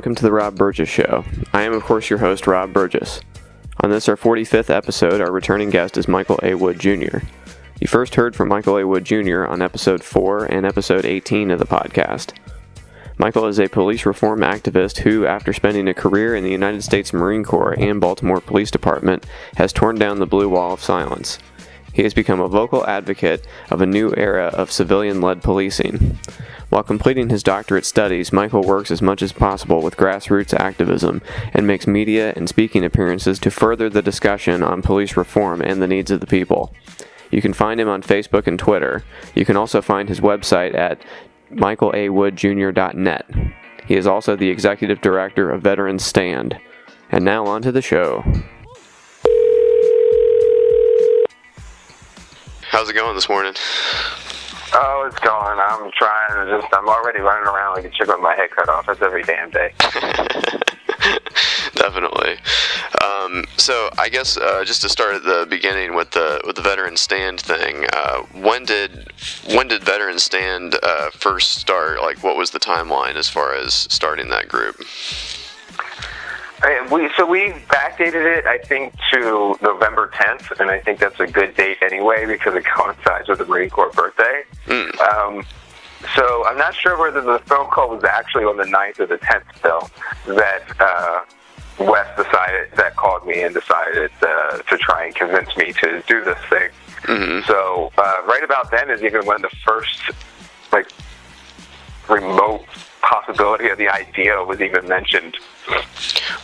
welcome to the Rob Burgess Show. I am, of course, your host, Rob Burgess. On this, our 45th episode, our returning guest is Michael A. Wood Jr. You first heard from Michael A. Wood Jr. on episode 4 and episode 18 of the podcast. Michael is a police reform activist who, after spending a career in the United States Marine Corps and Baltimore Police Department, has torn down the blue wall of silence. He has become a vocal advocate of a new era of civilian-led policing. While completing his doctorate studies, Michael works as much as possible with grassroots activism and makes media and speaking appearances to further the discussion on police reform and the needs of the people. You can find him on Facebook and Twitter. You can also find his website at michaelawoodjr.net. He is also the executive director of Veterans Stand. And now on to the show. How's it going this morning? Oh, it's going. I'm already running around like a chicken with my head cut off. That's every damn day. Definitely. So I guess just to start at the beginning with the Veterans Stand thing, when did Veterans Stand first start? Like, what was the timeline as far as starting that group? We backdated it, I think, to November 10th, and I think that's a good date anyway because it coincides with the Marine Corps birthday. So I'm not sure whether the phone call was actually on the 9th or the 10th still that Wes called me and decided to try and convince me to do this thing. Mm-hmm. So right about then is even when the first remote possibility of the idea was even mentioned.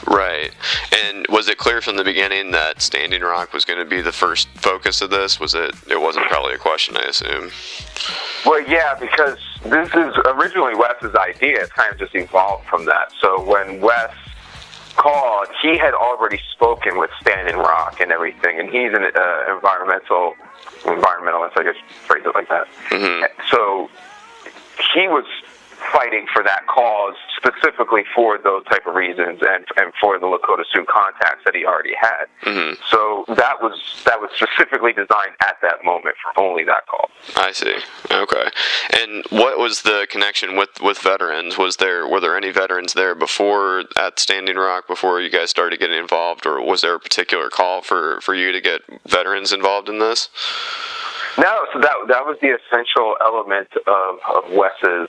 Right. And was it clear from the beginning that Standing Rock was going to be the first focus of this? It wasn't probably a question, I assume. Well, yeah, because this is originally Wes's idea. It's kind of just evolved from that. So when Wes called, he had already spoken with Standing Rock and everything, and he's an environmentalist, I guess, phrase it like that. Mm-hmm. So he was fighting for that cause specifically for those type of reasons and for the Lakota Sioux contacts that he already had. Mm-hmm. So that was specifically designed at that moment for only that call. I see. Okay. And what was the connection with veterans? Were there any veterans there before at Standing Rock before you guys started getting involved, or was there a particular call for you to get veterans involved in this? No, so that was the essential element of Wes's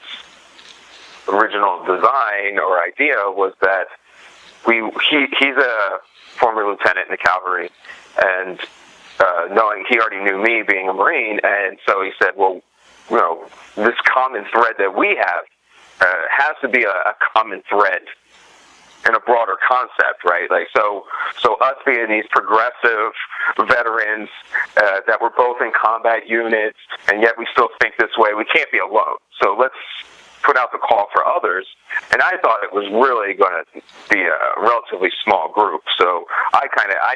original design or idea was that he's a former lieutenant in the cavalry, and knowing he already knew me being a Marine, and so he said, well, this common thread that we have has to be a common thread in a broader concept, right? So us being these progressive veterans that were both in combat units, and yet we still think this way, we can't be alone. So let's put out the call for others, and I thought it was really going to be a relatively small group, so I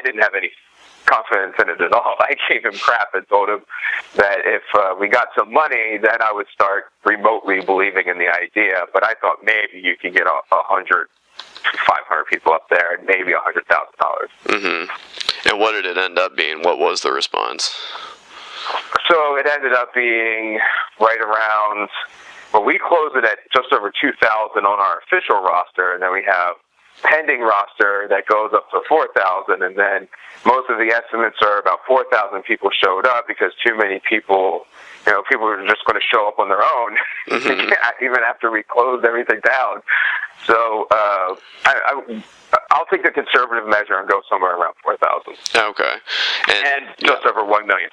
didn't have any confidence in it at all. I gave him crap and told him that if we got some money, then I would start remotely believing in the idea, but I thought maybe you could get 100, 500 people up there, and maybe $100,000. Mm-hmm. And what did it end up being? What was the response? So it ended up being right around... Well, we closed it at just over 2,000 on our official roster, and then we have pending roster that goes up to 4,000, and then most of the estimates are about 4,000 people showed up because too many people, people were just going to show up on their own, mm-hmm. even after we closed everything down. So I'll take the conservative measure and go somewhere around 4,000. Okay. And just over $1 million.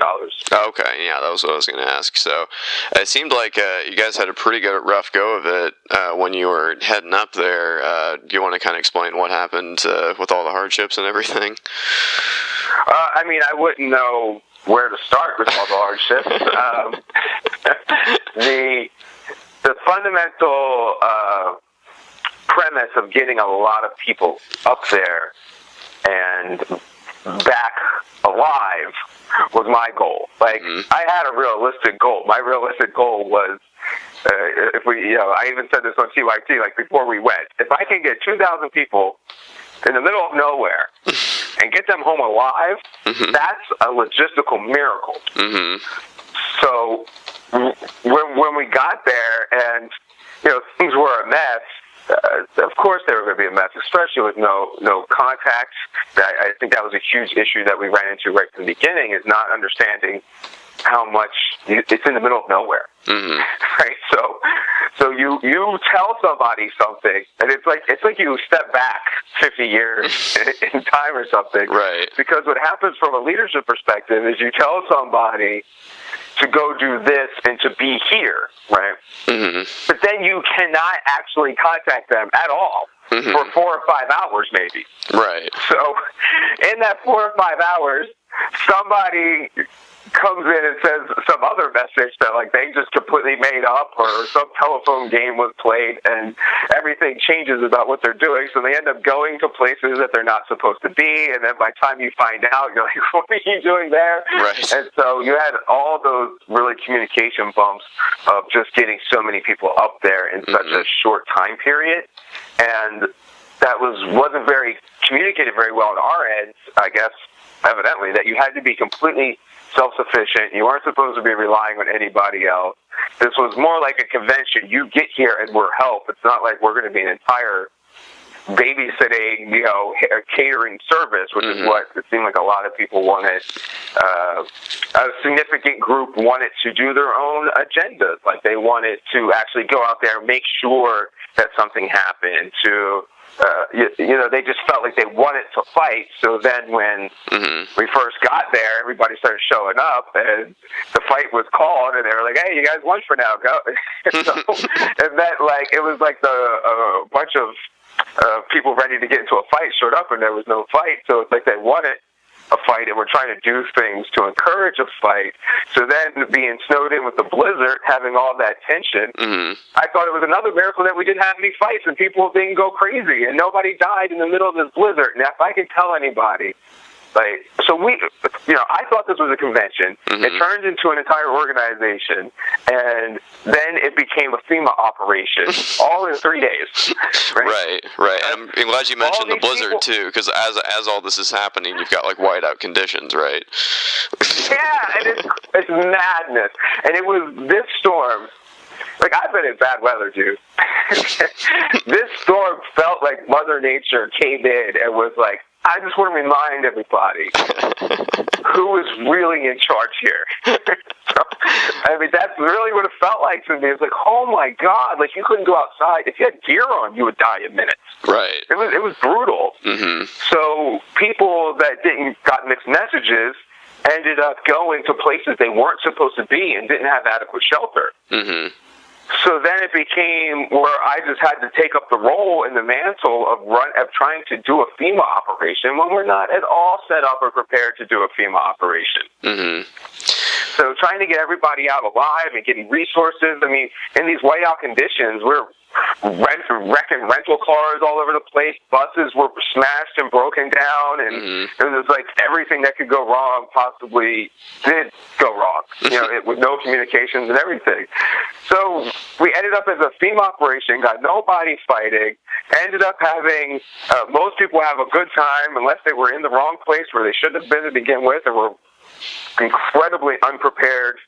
Okay, yeah, that was what I was going to ask. So it seemed like you guys had a pretty good rough go of it when you were heading up there. Do you want to kind of explain what happened with all the hardships and everything? I wouldn't know where to start with all the hardships. The fundamental premise of getting a lot of people up there and back alive was my goal. I had a realistic goal. My realistic goal was, I even said this on TYT, before we went, if I can get 2,000 people in the middle of nowhere and get them home alive, mm-hmm. that's a logistical miracle. Mm-hmm. So when we got there and, things were a mess, of course they were going to be a mess, especially with no contact. I think that was a huge issue that we ran into right from the beginning, is not understanding how much it's in the middle of nowhere. Mm-hmm. Right? So you tell somebody something, and it's like you step back 50 years in time or something. Right. Because what happens from a leadership perspective is you tell somebody to go do this and to be here, right? Mm-hmm. But then you cannot actually contact them at all for 4 or 5 hours, maybe. Right. So in that 4 or 5 hours, somebody comes in and says some other message that like they just completely made up, or some telephone game was played and everything changes about what they're doing, so they end up going to places that they're not supposed to be, and then by the time you find out, you're like, what are you doing there? Right. And so you had all those really communication bumps of just getting so many people up there in such a short time period, and that wasn't very communicated very well on our end, I guess, evidently, that you had to be completely self-sufficient. You weren't supposed to be relying on anybody else. This was more like a convention. You get here and we're help. It's not like we're going to be an entire babysitting, catering service, which is what it seemed like a lot of people wanted. A significant group wanted to do their own agendas. Like they wanted to actually go out there and make sure that something happened, they just felt like they wanted to fight. So then when we first got there, everybody started showing up, and the fight was called, and they were like, hey, you guys won for now, go. So it meant like it was like a bunch of people ready to get into a fight showed up, and there was no fight. So it's like they wanted a fight, and we're trying to do things to encourage a fight. So then being snowed in with the blizzard, having all that tension, I thought it was another miracle that we didn't have any fights and people didn't go crazy and nobody died in the middle of this blizzard. And if I could tell anybody, I thought this was a convention. It turned into an entire organization, and then it became a FEMA operation, all in 3 days. Right. I'm glad you mentioned the blizzard too, because as all this is happening, you've got like whiteout conditions, right? Yeah, and it's madness. And it was this storm. Like, I've been in bad weather, dude. This storm felt like Mother Nature came in and was like, I just want to remind everybody who is really in charge here. I mean, that's really what it felt like to me. It's like, oh my God, like you couldn't go outside. If you had gear on, you would die in minutes. Right. It was brutal. So people that got mixed messages ended up going to places they weren't supposed to be and didn't have adequate shelter. So then it became where I just had to take up the role and the mantle of trying to do a FEMA operation when we're not at all set up or prepared to do a FEMA operation. So trying to get everybody out alive and getting resources. I mean, in these whiteout conditions, we're wrecking rental cars all over the place. Buses were smashed and broken down, and it was like everything that could go wrong possibly did go wrong. With no communications and everything. So we ended up as a FEMA operation, got nobody fighting, ended up having most people have a good time unless they were in the wrong place where they shouldn't have been to begin with, and were incredibly unprepared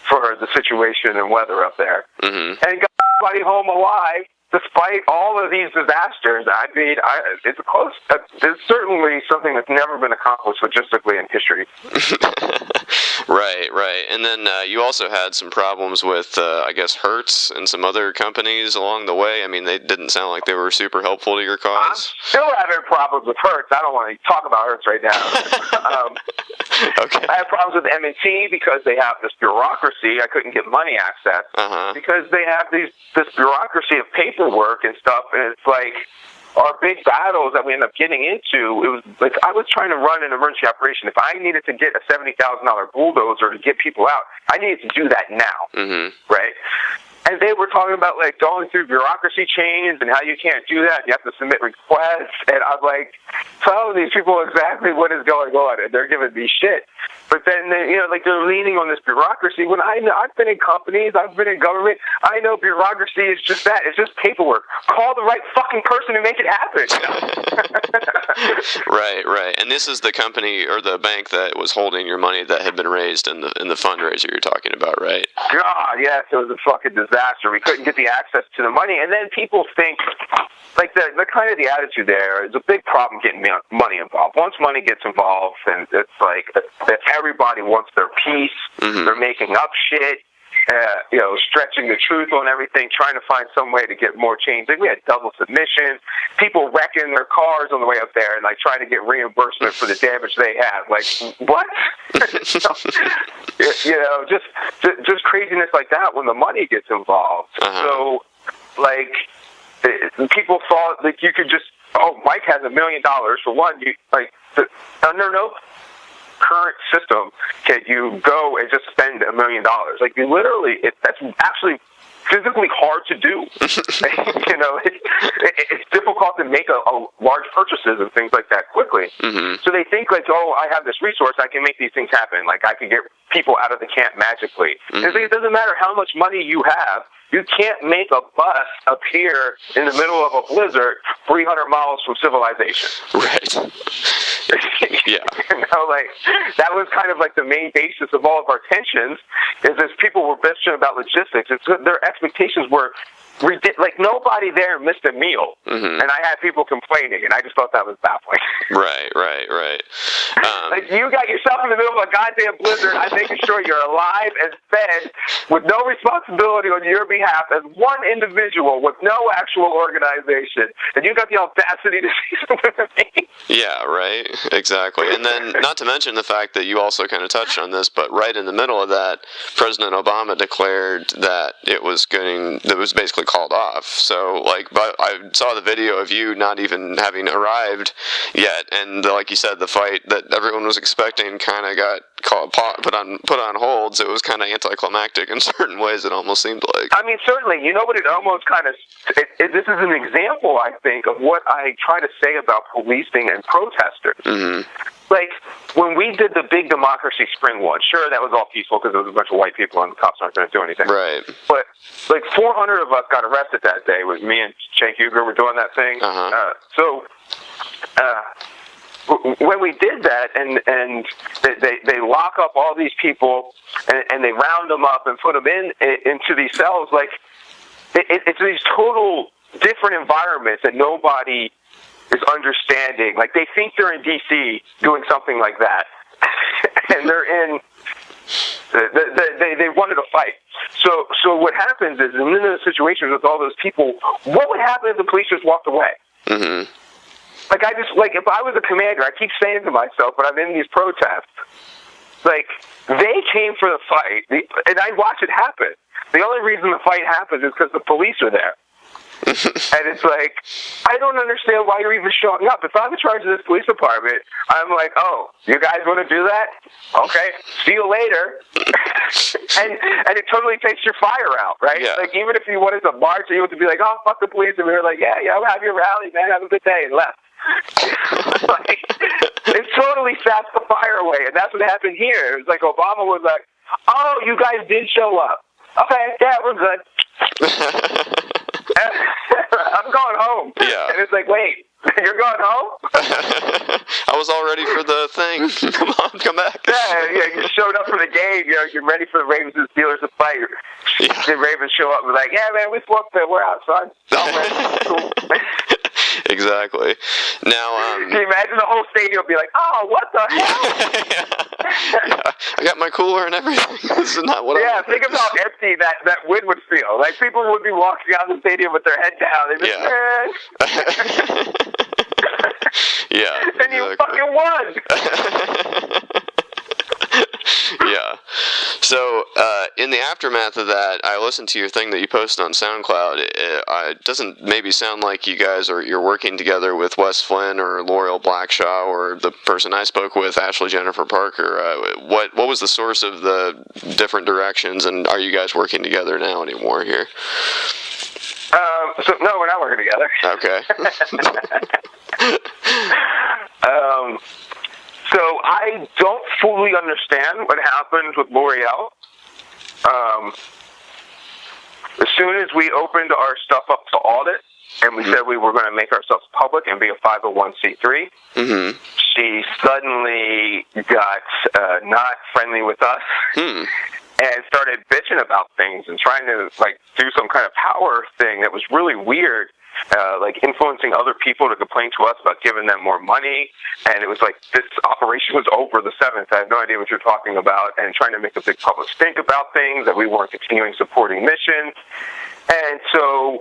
for the situation and weather up there, and got everybody home alive despite all of these disasters. I mean, it's certainly something that's never been accomplished logistically in history. Right. And then you also had some problems with, I guess, Hertz and some other companies along the way. I mean, they didn't sound like they were super helpful to your cause. I'm still having problems with Hertz. I don't want to talk about Hertz right now. Okay. I have problems with M&T because they have this bureaucracy. I couldn't get money access because they have this bureaucracy of paperwork and stuff, and it's like our big battles that we end up getting into, it was like I was trying to run an emergency operation. If I needed to get a $70,000 bulldozer to get people out, I needed to do that now, right? And they were talking about like going through bureaucracy chains and how you can't do that. You have to submit requests. And I'm like, telling these people exactly what is going on, and they're giving me shit. But then they're leaning on this bureaucracy. When I've been in companies, I've been in government. I know bureaucracy is just that. It's just paperwork. Call the right fucking person and make it happen. Right. And this is the company or the bank that was holding your money that had been raised in the fundraiser you're talking about, right? God, yes, it was a fucking disaster. disaster. We couldn't get the access to the money. And then people think, like, the kind of the attitude there is a big problem getting money involved. Once money gets involved, and it's like that everybody wants their piece. Mm-hmm. They're making up shit. Stretching the truth on everything, trying to find some way to get more change. Like, we had double submissions, people wrecking their cars on the way up there and, like, trying to get reimbursement for the damage they had. Like, what? Just craziness like that when the money gets involved. Uh-huh. So, like, people thought that you could just, Mike has $1 million for one. Under no current system can you go and just spend $1 million. Like, you literally, that's actually physically hard to do. It's difficult to make a large purchases and things like that quickly. Mm-hmm. So they think, like, I have this resource, I can make these things happen. Like, I can get people out of the camp magically. Mm-hmm. And it doesn't matter how much money you have. You can't make a bus appear in the middle of a blizzard 300 miles from civilization. Right. Yeah. That was kind of like the main basis of all of our tensions, is as people were bitching about logistics, their expectations were like, nobody there missed a meal. Mm-hmm. And I had people complaining, and I just thought that was baffling. Right. Like, you got yourself in the middle of a goddamn blizzard. I'm making sure you're alive and fed with no responsibility on your behalf as one individual with no actual organization. And you got the audacity to say something to me. Yeah, right. Exactly. And then, not to mention the fact that you also kind of touched on this, but right in the middle of that, President Obama declared that it was basically called off. So, but I saw the video of you not even having arrived yet, and like you said, the fight that everyone was expecting kind of got put on hold. So it was kind of anticlimactic in certain ways. It almost seemed like. I mean, certainly, what it almost kind of. This is an example, I think, of what I try to say about policing and protesters. Mm-hmm. Like, when we did the big Democracy Spring one, sure, that was all peaceful because there was a bunch of white people and the cops aren't going to do anything. Right. But, 400 of us got arrested that day. With me and Cenk Uygur were doing that thing. Uh-huh. When we did that, and they lock up all these people, and they round them up and put them into these cells, like, it's these total different environments that nobody is understanding. Like, they think they're in D.C. doing something like that, and they're in. They wanted to fight. So what happens is, in those situations with all those people, what would happen if the police just walked away? Mm-hmm. If I was a commander, I keep saying to myself, when I'm in these protests, like, they came for the fight, and I watch it happen. The only reason the fight happens is because the police are there. And it's like, I don't understand why you're even showing up. If I'm in charge of this police department, I'm like, you guys want to do that? Okay, see you later. and it totally takes your fire out, right? Yeah. Like, even if you wanted to march, or you wanted to be like, fuck the police, and we were like, yeah, have your rally, man, have a good day, and left. It totally saps the fire away, and that's what happened here. It was like Obama was like, you guys did show up. Okay, yeah, we're good. I'm going home. Yeah. And it's like, wait, you're going home? I was all ready for the thing. Come on, come back. Yeah, you showed up for the game. You're ready for the Ravens and Steelers to fight. Yeah. The Ravens show up and be like, yeah, man, we swapped it. We're out, son. Cool. Exactly. Now, can you imagine the whole stadium be like, what the hell? Yeah. I got my cooler and everything. This is not what think of how empty that win would feel. Like, people would be walking out of the stadium with their head down. They'd be yeah. And you fucking won. Yeah. So, in the aftermath of that, I listened to your thing that you posted on SoundCloud. It doesn't maybe sound like you're working together with Wes Flynn or L'Oreal Blackshaw or the person I spoke with, Ashley Jennifer Parker. What was the source of the different directions, and are you guys working together now anymore here? No, we're not working together. Okay. So I don't fully understand what happened with L'Oreal. As soon as we opened our stuff up to audit, and we said we were going to make ourselves public and be a 501c3, mm-hmm. She suddenly got not friendly with us. and started bitching about things and trying to like do some kind of power thing that was really weird, like influencing other people to complain to us about giving them more money. And it was like, this operation was over the 7th. I have no idea what you're talking about, and trying to make a big public stink about things, that we weren't continuing supporting missions. And so,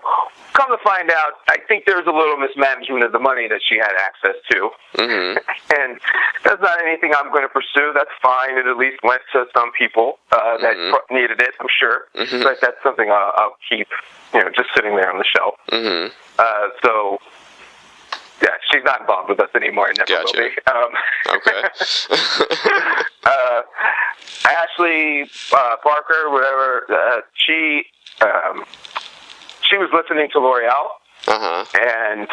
come to find out, I think there's a little mismanagement of the money that she had access to. Mm-hmm. And that's not anything I'm going to pursue. That's fine. It at least went to some people that needed it, I'm sure. Mm-hmm. But that's something I'll keep, just sitting there on the shelf. Mm-hmm. So, yeah, she's not involved with us anymore. I never will be. Okay. Ashley Parker, whatever, she was listening to L'Oreal, and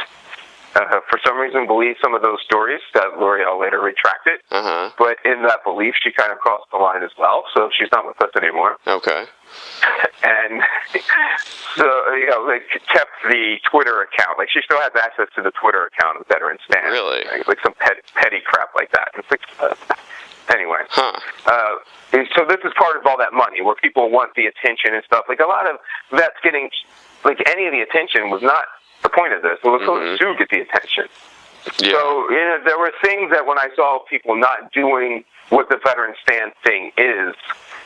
for some reason believed some of those stories that L'Oreal later retracted. But in that belief, she kind of crossed the line as well, so she's not with us anymore. Okay. And so, they kept the Twitter account. Like, she still has access to the Twitter account of Veteran Stand. Really? Like some petty crap like that. It's like, anyway. So this is part of all that money, where people want the attention and stuff. Like, a lot of vets getting, like, any of the attention was not the point of this. It was supposed to get the attention. Yeah. So, there were things that when I saw people not doing what the Veteran Stand thing is,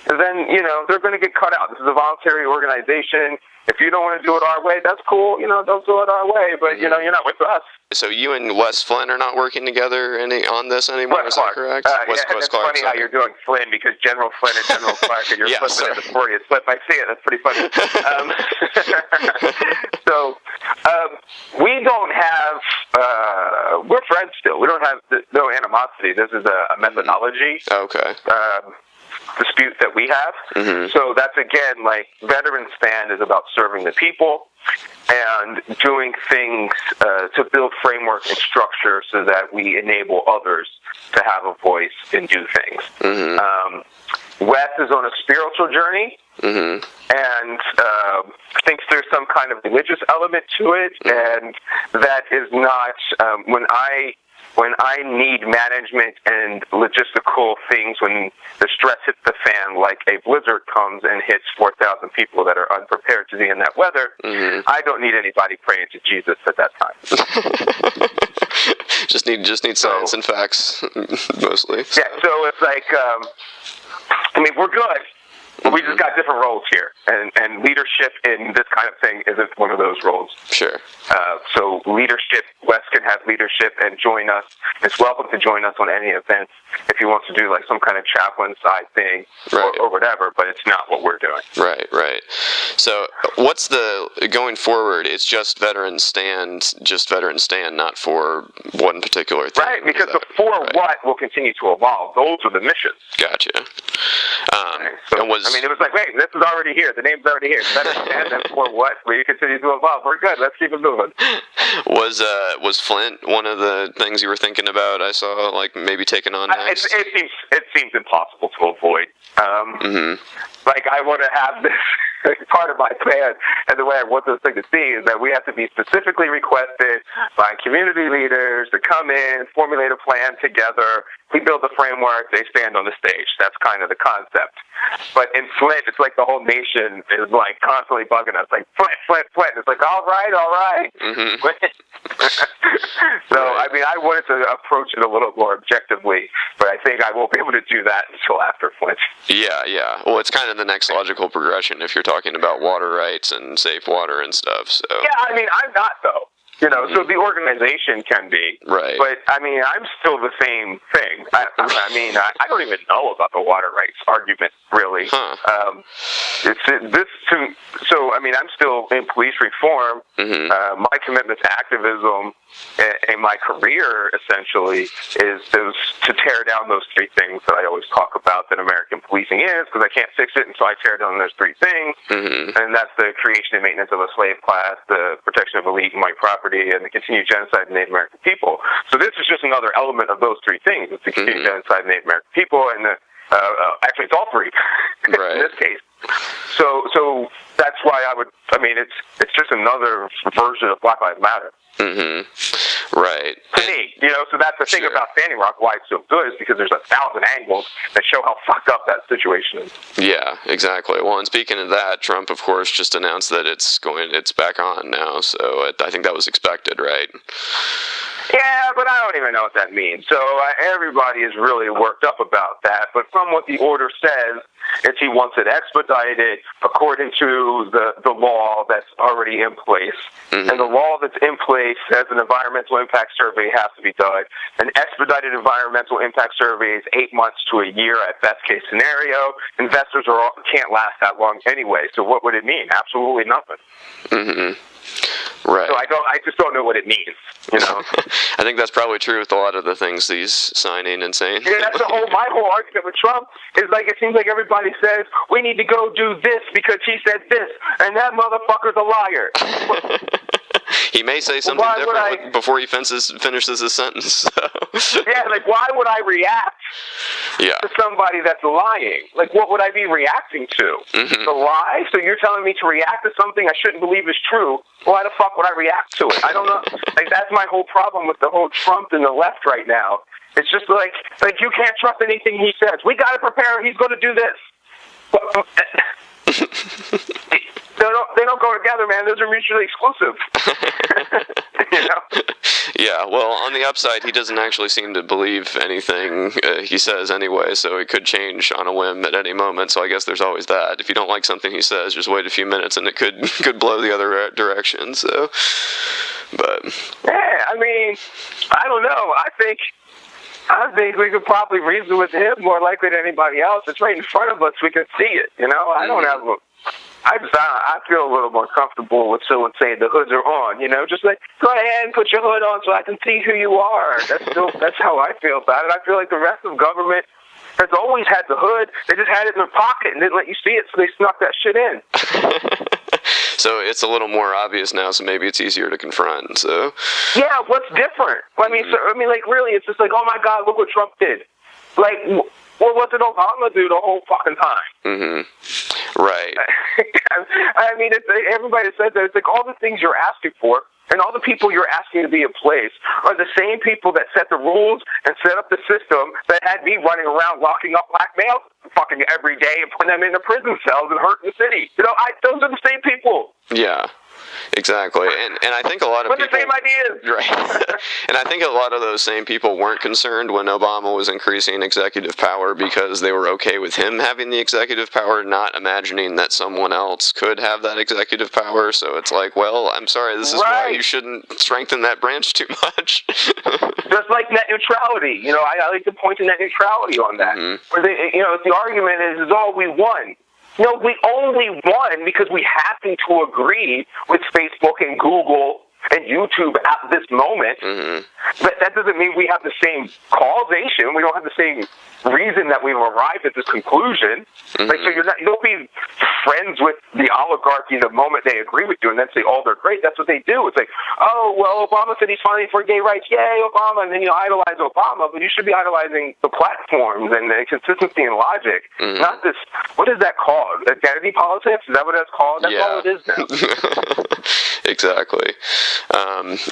then, they're going to get cut out. This is a voluntary organization. If you don't want to do it our way, that's cool. Don't do it our way, but, you're not with us. So you and Wes Flynn are not working together on this anymore, is that correct? Wes Clark, funny how you're doing Flynn, because General Flynn and General Clark, and you're flipping at the Freudian slip. I see it. That's pretty funny. So we don't have, we're friends still. We don't have no animosity. This is a methodology. Okay. Dispute that we have. So that's, again, like, Veteran Stand is about serving the people and doing things to build framework and structure so that we enable others to have a voice and do things. Wes is on a spiritual journey and thinks there's some kind of religious element to it, and that is not, when I need management and logistical things, when the stress hits the fan, like a blizzard comes and hits 4,000 people that are unprepared to be in that weather, I don't need anybody praying to Jesus at that time. just need science and facts, mostly. Yeah, so it's like, we're good. But we just got different roles here, and leadership in this kind of thing isn't one of those roles. Sure. So leadership, Wes can have leadership and join us. It's welcome to join us on any events if he wants to do like some kind of chaplain side thing or whatever, but it's not what we're doing. Right. So what's going forward, it's just Veteran Stand, not for one particular thing. Right, because the what will continue to evolve. Those are the missions. Gotcha. It was like, wait, this is already here. The name's already here. Veteran Stand, and for what? We continue to evolve. We're good. Let's keep it moving. Was Flint one of the things you were thinking about? I saw, like, maybe taking on next? It seems impossible to avoid. Like, I want to have this. Part of my plan and the way I want this thing to see is that we have to be specifically requested by community leaders to come in, formulate a plan together. We build the framework, they stand on the stage. That's kind of the concept. But in Flint, it's like the whole nation is like constantly bugging us, like, Flint. It's like, all right. So, I wanted to approach it a little more objectively, but I think I won't be able to do that until after Flint. Yeah. Well, it's kind of the next logical progression if you're talking about water rights and safe water and stuff. So. Yeah, I'm not, though. So the organization can be. Right. But, I'm still the same thing. I don't even know about the water rights argument, really. I'm still in police reform. My commitment to activism and my career, essentially, is to tear down those three things that I always talk about that American policing is, because I can't fix it until I tear down those three things. And that's the creation and maintenance of a slave class, the protection of elite and white property, and the continued genocide of Native American people. So this is just another element of those three things. It's the continued genocide of Native American people, and actually it's all three in this case. So that's why I would I mean, it's just another version of Black Lives Matter. Mm-hmm. Right. To me, so that's the thing about Standing Rock, why it's so good, is because there's 1,000 angles that show how fucked up that situation is. Yeah, exactly. Well, and speaking of that, Trump, of course, just announced that it's back on now, so I think that was expected, right? Yeah, but I don't even know what that means. So everybody is really worked up about that. But from what the order says, is he wants it expedited according to the law that's already in place. Mm-hmm. And the law that's in place says an environmental impact survey has to be done. An expedited environmental impact survey is 8 months to a year at best case scenario. Investors can't last that long anyway. So what would it mean? Absolutely nothing. Mm-hmm. Right. So I just don't know what it means, I think that's probably true with a lot of the things he's signing and saying. Yeah, that's my whole argument with Trump is like, it seems like everybody says, we need to go do this because he said this, and that motherfucker's a liar. He may say something different before he finishes his sentence. So. Yeah, like, why would I react to somebody that's lying? Like, what would I be reacting to? Mm-hmm. The lie? So you're telling me to react to something I shouldn't believe is true. Why the fuck would I react to it? I don't know. Like, that's my whole problem with the whole Trump and the left right now. It's just like you can't trust anything he says. We got to prepare. He's going to do this. They don't go together, man. Those are mutually exclusive. Yeah, well, on the upside, he doesn't actually seem to believe anything he says anyway, so it could change on a whim at any moment, so I guess there's always that. If you don't like something he says, just wait a few minutes and it could blow the other direction, so... But... Yeah, I mean, I don't know. I think we could probably reason with him more likely than anybody else. It's right in front of us. We can see it, I don't have... I feel a little more comfortable with someone saying the hoods are on, just like, go ahead and put your hood on so I can see who you are. That's how I feel about it. I feel like the rest of government has always had the hood. They just had it in their pocket and didn't let you see it, so they snuck that shit in. So it's a little more obvious now, so maybe it's easier to confront. So yeah, what's different? Really, it's just like, oh my God, look what Trump did. Like, well, what did Obama do the whole fucking time? Mm-hmm. Right. I mean, everybody says that. It's like all the things you're asking for and all the people you're asking to be in place are the same people that set the rules and set up the system that had me running around locking up black males fucking every day and putting them in the prison cells and hurting the city. Those are the same people. Yeah. Exactly, and I think a lot of people... the same ideas! Right. And I think a lot of those same people weren't concerned when Obama was increasing executive power because they were okay with him having the executive power, not imagining that someone else could have that executive power. So it's like, well, I'm sorry, this is why you shouldn't strengthen that branch too much. Just like net neutrality. I like to point to net neutrality on that. Mm-hmm. Where the argument is oh, we won. No, we only won because we happen to agree with Facebook and Google and YouTube at this moment. Mm-hmm. But that doesn't mean we have the same causation. We don't have the same reason that we've arrived at this conclusion. Mm-hmm. Like, so you don't be friends with the oligarchy the moment they agree with you and then say, oh, they're great. That's what they do. It's like, oh, well, Obama said he's fighting for gay rights. Yay, Obama. And then idolize Obama, but you should be idolizing the platforms and the consistency and logic, not this, what is that called? Identity politics? Is that what that's called? That's all it is now. Exactly.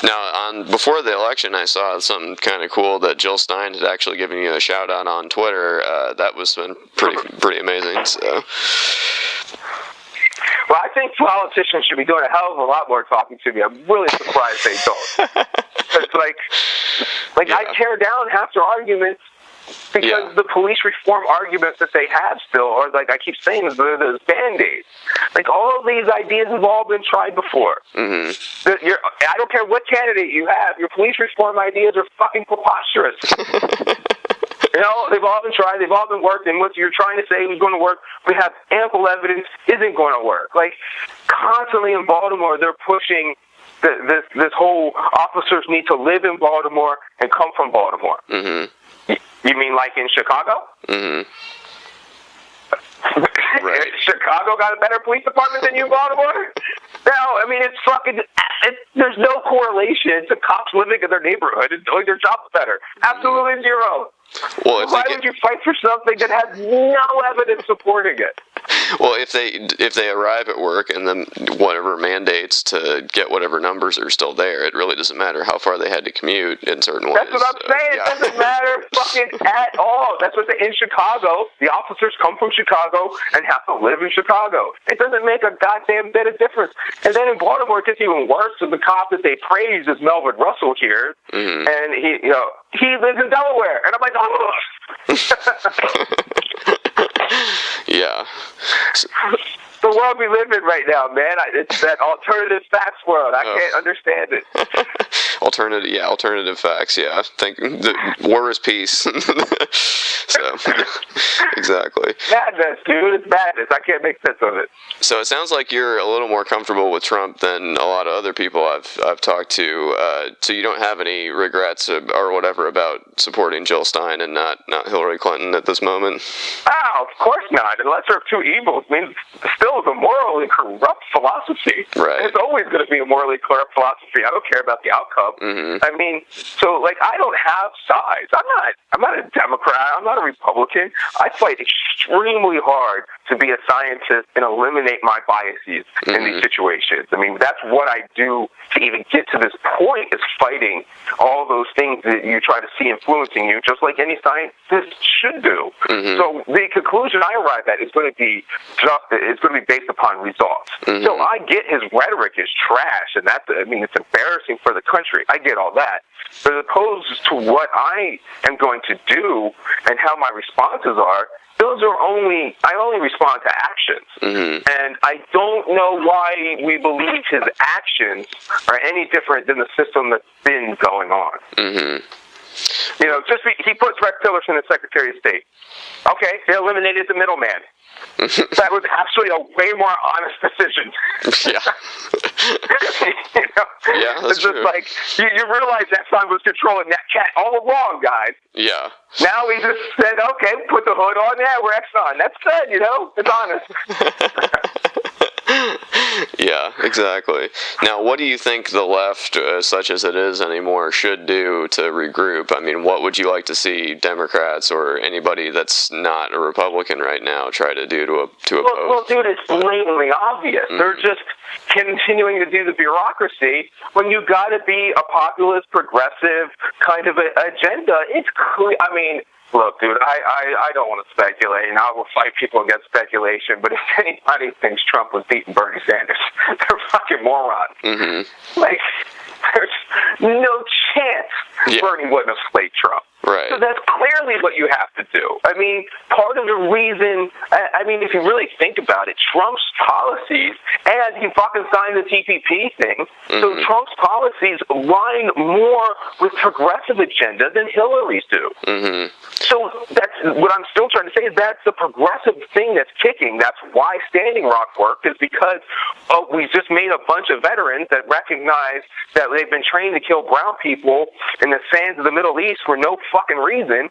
Now, before the election, I saw something kind of cool that Jill Stein had actually given you a shout out on Twitter. That was been pretty amazing. So, well, I think politicians should be doing a hell of a lot more talking to me. I'm really surprised they don't. It's like I tear down half their arguments because the police reform arguments that they have still are, like I keep saying, they're those Band-Aids. Like, all of these ideas have all been tried before. Mm-hmm. I don't care what candidate you have, your police reform ideas are fucking preposterous. They've all been tried, they've all been worked, and what you're trying to say is going to work, we have ample evidence, isn't going to work. Like, constantly in Baltimore, they're pushing this whole officers need to live in Baltimore and come from Baltimore. Mm-hmm. You mean like in Chicago? Mm-hmm. Right. Chicago got a better police department than you, Baltimore? No, I mean, it's fucking... there's no correlation to cops living in their neighborhood and doing their jobs better. Absolutely zero. Well, why would you fight for something that has no evidence supporting it? Well, if they arrive at work and then whatever mandates to get whatever numbers are still there, it really doesn't matter how far they had to commute in certain ways. That's what I'm saying. Yeah. It doesn't matter fucking at all. That's what in Chicago, the officers come from Chicago and have to live in Chicago. It doesn't make a goddamn bit of difference. And then in Baltimore, it gets even worse. So the cop that they praise is Melvin Russell here, and he lives in Delaware, and I'm like, oh. Yeah. The world we live in right now, man. It's that alternative facts world. I can't understand it. Alternative facts. Yeah, think the war is peace. So, exactly. Madness, dude. It's madness. I can't make sense of it. So it sounds like you're a little more comfortable with Trump than a lot of other people I've talked to. So you don't have any regrets or whatever about supporting Jill Stein and not Hillary Clinton at this moment. Oh, of course not. The lesser of two evils means still a morally corrupt philosophy. Right. It's always going to be a morally corrupt philosophy. I don't care about the outcome. I mean, so I don't have sides. I'm not a Democrat. I'm not a Republican. I fight extremely hard to be a scientist and eliminate my biases in these situations. I mean, that's what I do to even get to this point, is fighting all those things that you try to see influencing you, just like any scientist should do. So the conclusion I arrive at is going to be based upon results. So I get his rhetoric is trash, and it's embarrassing for the country. I get all that. But as opposed to what I am going to do and how my responses are, I only respond to actions. And I don't know why we believe his actions are any different than the system that's been going on. He puts Rex Tillerson as Secretary of State. Okay, they eliminated the middleman. That was actually a way more honest decision. Yeah. Yeah, that's it's just true. like, you realize that son was controlling that cat all along, guys. Yeah. Now he just said, okay, put the hood on there, we're Exxon. That's good, it's honest. Yeah, exactly. Now, what do you think the left, such as it is anymore, should do to regroup? I mean, what would you like to see Democrats or anybody that's not a Republican right now try to do to oppose? Well, dude, it's blatantly obvious. They're just continuing to do the bureaucracy when you got to be a populist, progressive kind of agenda. It's clear. I mean, look, dude, I don't want to speculate, and I will fight people against speculation, but if anybody thinks Trump was beating Bernie Sanders, they're fucking morons. Like, there's no chance Bernie wouldn't have slayed Trump. Right. So that's clearly what you have to do. I mean, part of the reason, if you really think about it, Trump's policies, and he fucking signed the TPP thing, so Trump's policies align more with progressive agenda than Hillary's do. So that's what I'm still trying to say, is that's the progressive thing that's kicking. That's why Standing Rock worked, is because we just made a bunch of veterans that recognize that they've been trained to kill brown people in the sands of the Middle East for no fucking reason.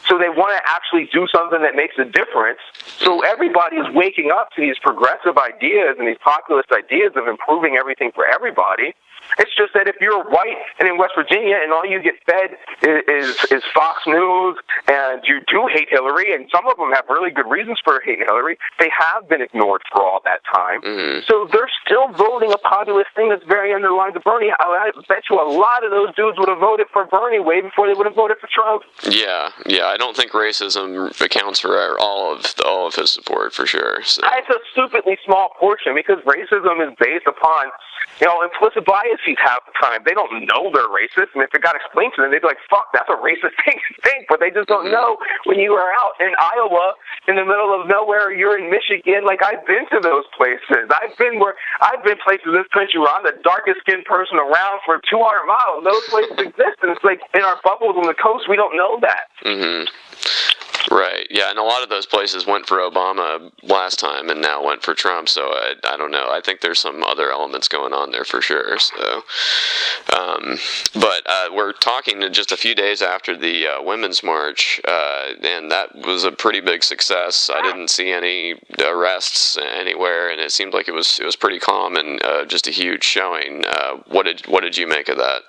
So they want to actually do something that makes a difference. So everybody is waking up to these progressive ideas and these populist ideas of improving everything for everybody. It's just that if you're white and in West Virginia and all you get fed is Fox News, and you do hate Hillary, and some of them have really good reasons for hating Hillary, they have been ignored for all that time. So they're still voting a populist thing that's very underlined to Bernie. I bet you a lot of those dudes would have voted for Bernie way before they would have voted for Trump. Yeah. I don't think racism accounts for all of his support, for sure. So. It's a stupidly small portion, because racism is based upon implicit biases half the time. They don't know they're racist, and if it got explained to them, they'd be like, fuck, that's a racist thing to think, but they just don't know. When you are out in Iowa, in the middle of nowhere, you're in Michigan, like, I've been to those places. I've been places in this country where I'm the darkest skinned person around for 200 miles. Those places exist, and it's like, in our bubbles on the coast, we don't know that. Right, yeah, and a lot of those places went for Obama last time and now went for Trump, so I don't know. I think there's some other elements going on there for sure. So, but we're talking just a few days after the Women's March, and that was a pretty big success. I didn't see any arrests anywhere, and it seemed like it was pretty calm and just a huge showing. What did you make of that?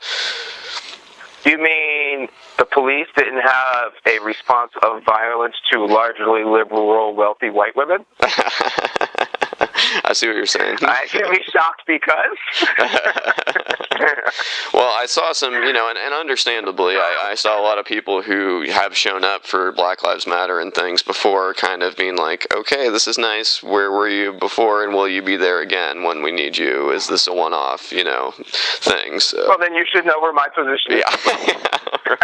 You mean and the police didn't have a response of violence to largely liberal, wealthy white women. I see what you're saying. I can be shocked because. Well, I saw some, and understandably, I saw a lot of people who have shown up for Black Lives Matter and things before, kind of being like, okay, this is nice. Where were you before, and will you be there again when we need you? Is this a one-off, thing? So. Well, then you should know where my position is. Yeah.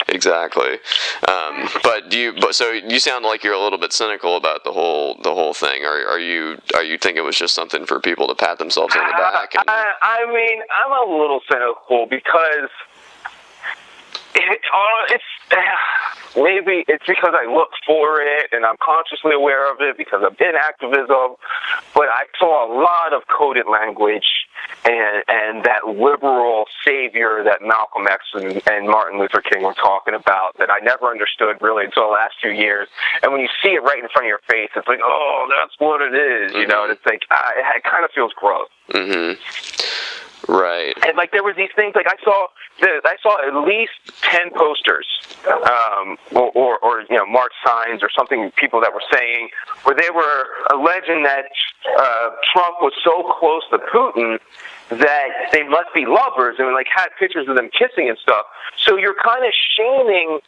Exactly. So you sound like you're a little bit cynical about the whole thing. Are you think it was just something for people to pat themselves on the back? I mean, I'm a little cynical because maybe it's because I look for it and I'm consciously aware of it because I'm in activism, but I saw a lot of coded language and that liberal savior that Malcolm X and Martin Luther King were talking about that I never understood really until the last few years. And when you see it right in front of your face, it's like, oh, that's what it is, Mm-hmm. and it's like, it kind of feels gross. Mm-hmm. Right. And like there was these things like I saw at least 10 posters, or march signs or something. People that were saying where they were alleging that Trump was so close to Putin that they must be lovers, and like had pictures of them kissing and stuff. So you're kind of shaming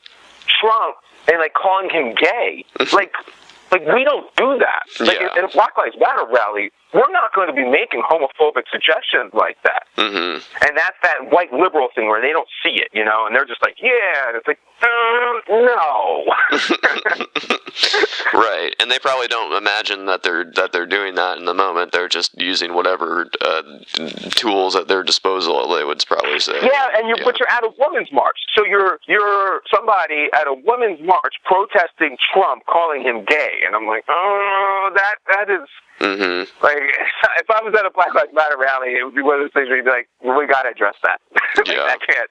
Trump and like calling him gay, like we don't do that. Like in a Black Lives Matter rally, we're not going to be making homophobic suggestions like that. Mm-hmm. And that's that white liberal thing where they don't see it, and they're just like, yeah, and it's like, no. Right, and they probably don't imagine that they're doing that in the moment. They're just using whatever tools at their disposal. They would probably say. Yeah, but you're at a women's march, so you're somebody at a women's march protesting Trump, calling him gay, and I'm like, oh, that is. Mm-hmm. Like, if I was at a Black Lives Matter rally, it would be one of those things where you'd be like, well, we got to address that. Yeah. I can't.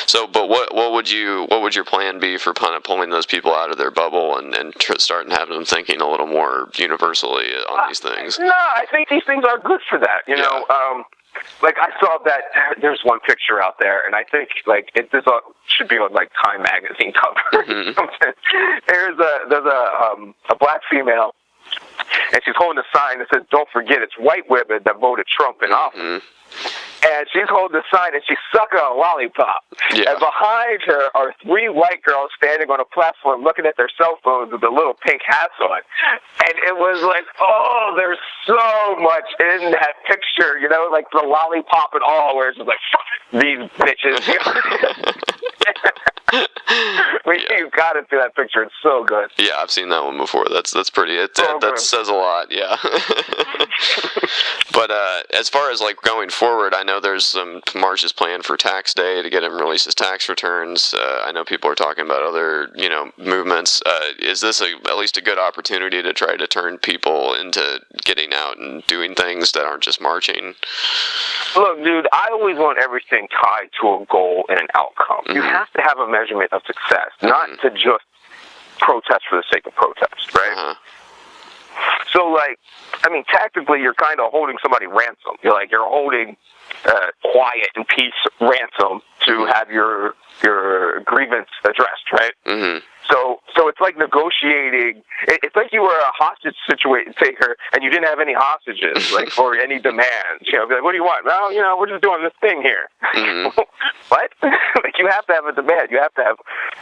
So, but what would your plan be for pulling those people out of their bubble and starting having them thinking a little more universally on these things? No, I think these things are good for that. Like I saw that there's one picture out there, and I think like this should be on like Time magazine cover. Mm-hmm. There's a black female. And she's holding a sign that says, "Don't forget, it's white women that voted Trump in office." And she's holding the sign and she's sucking a lollipop. Yeah. And behind her are 3 white girls standing on a platform looking at their cell phones with the little pink hats on. And it was like, oh, there's so much in that picture, like the lollipop and all, where it's just like, fuck these bitches. You've got to see that picture. It's so good. Yeah, I've seen that one before. That's pretty. That says a lot. Yeah. But as far as like going forward, I know there's some marches planned for tax day to get him release his tax returns. I know people are talking about other movements. Is this at least a good opportunity to try to turn people into getting out and doing things that aren't just marching? Look, dude, I always want everything tied to a goal and an outcome. Mm-hmm. You have to have a measurement of success, not to just protest for the sake of protest, right? Uh-huh. So, like, I mean, tactically, you're kind of holding somebody ransom. You're holding quiet and peace ransom to have your grievance addressed, right? Mm-hmm. So it's like negotiating. It's like you were a hostage taker and you didn't have any hostages, like, or any demands. Be like, what do you want? Well, we're just doing this thing here. Mm-hmm. What? Like, you have to have a demand. You have to have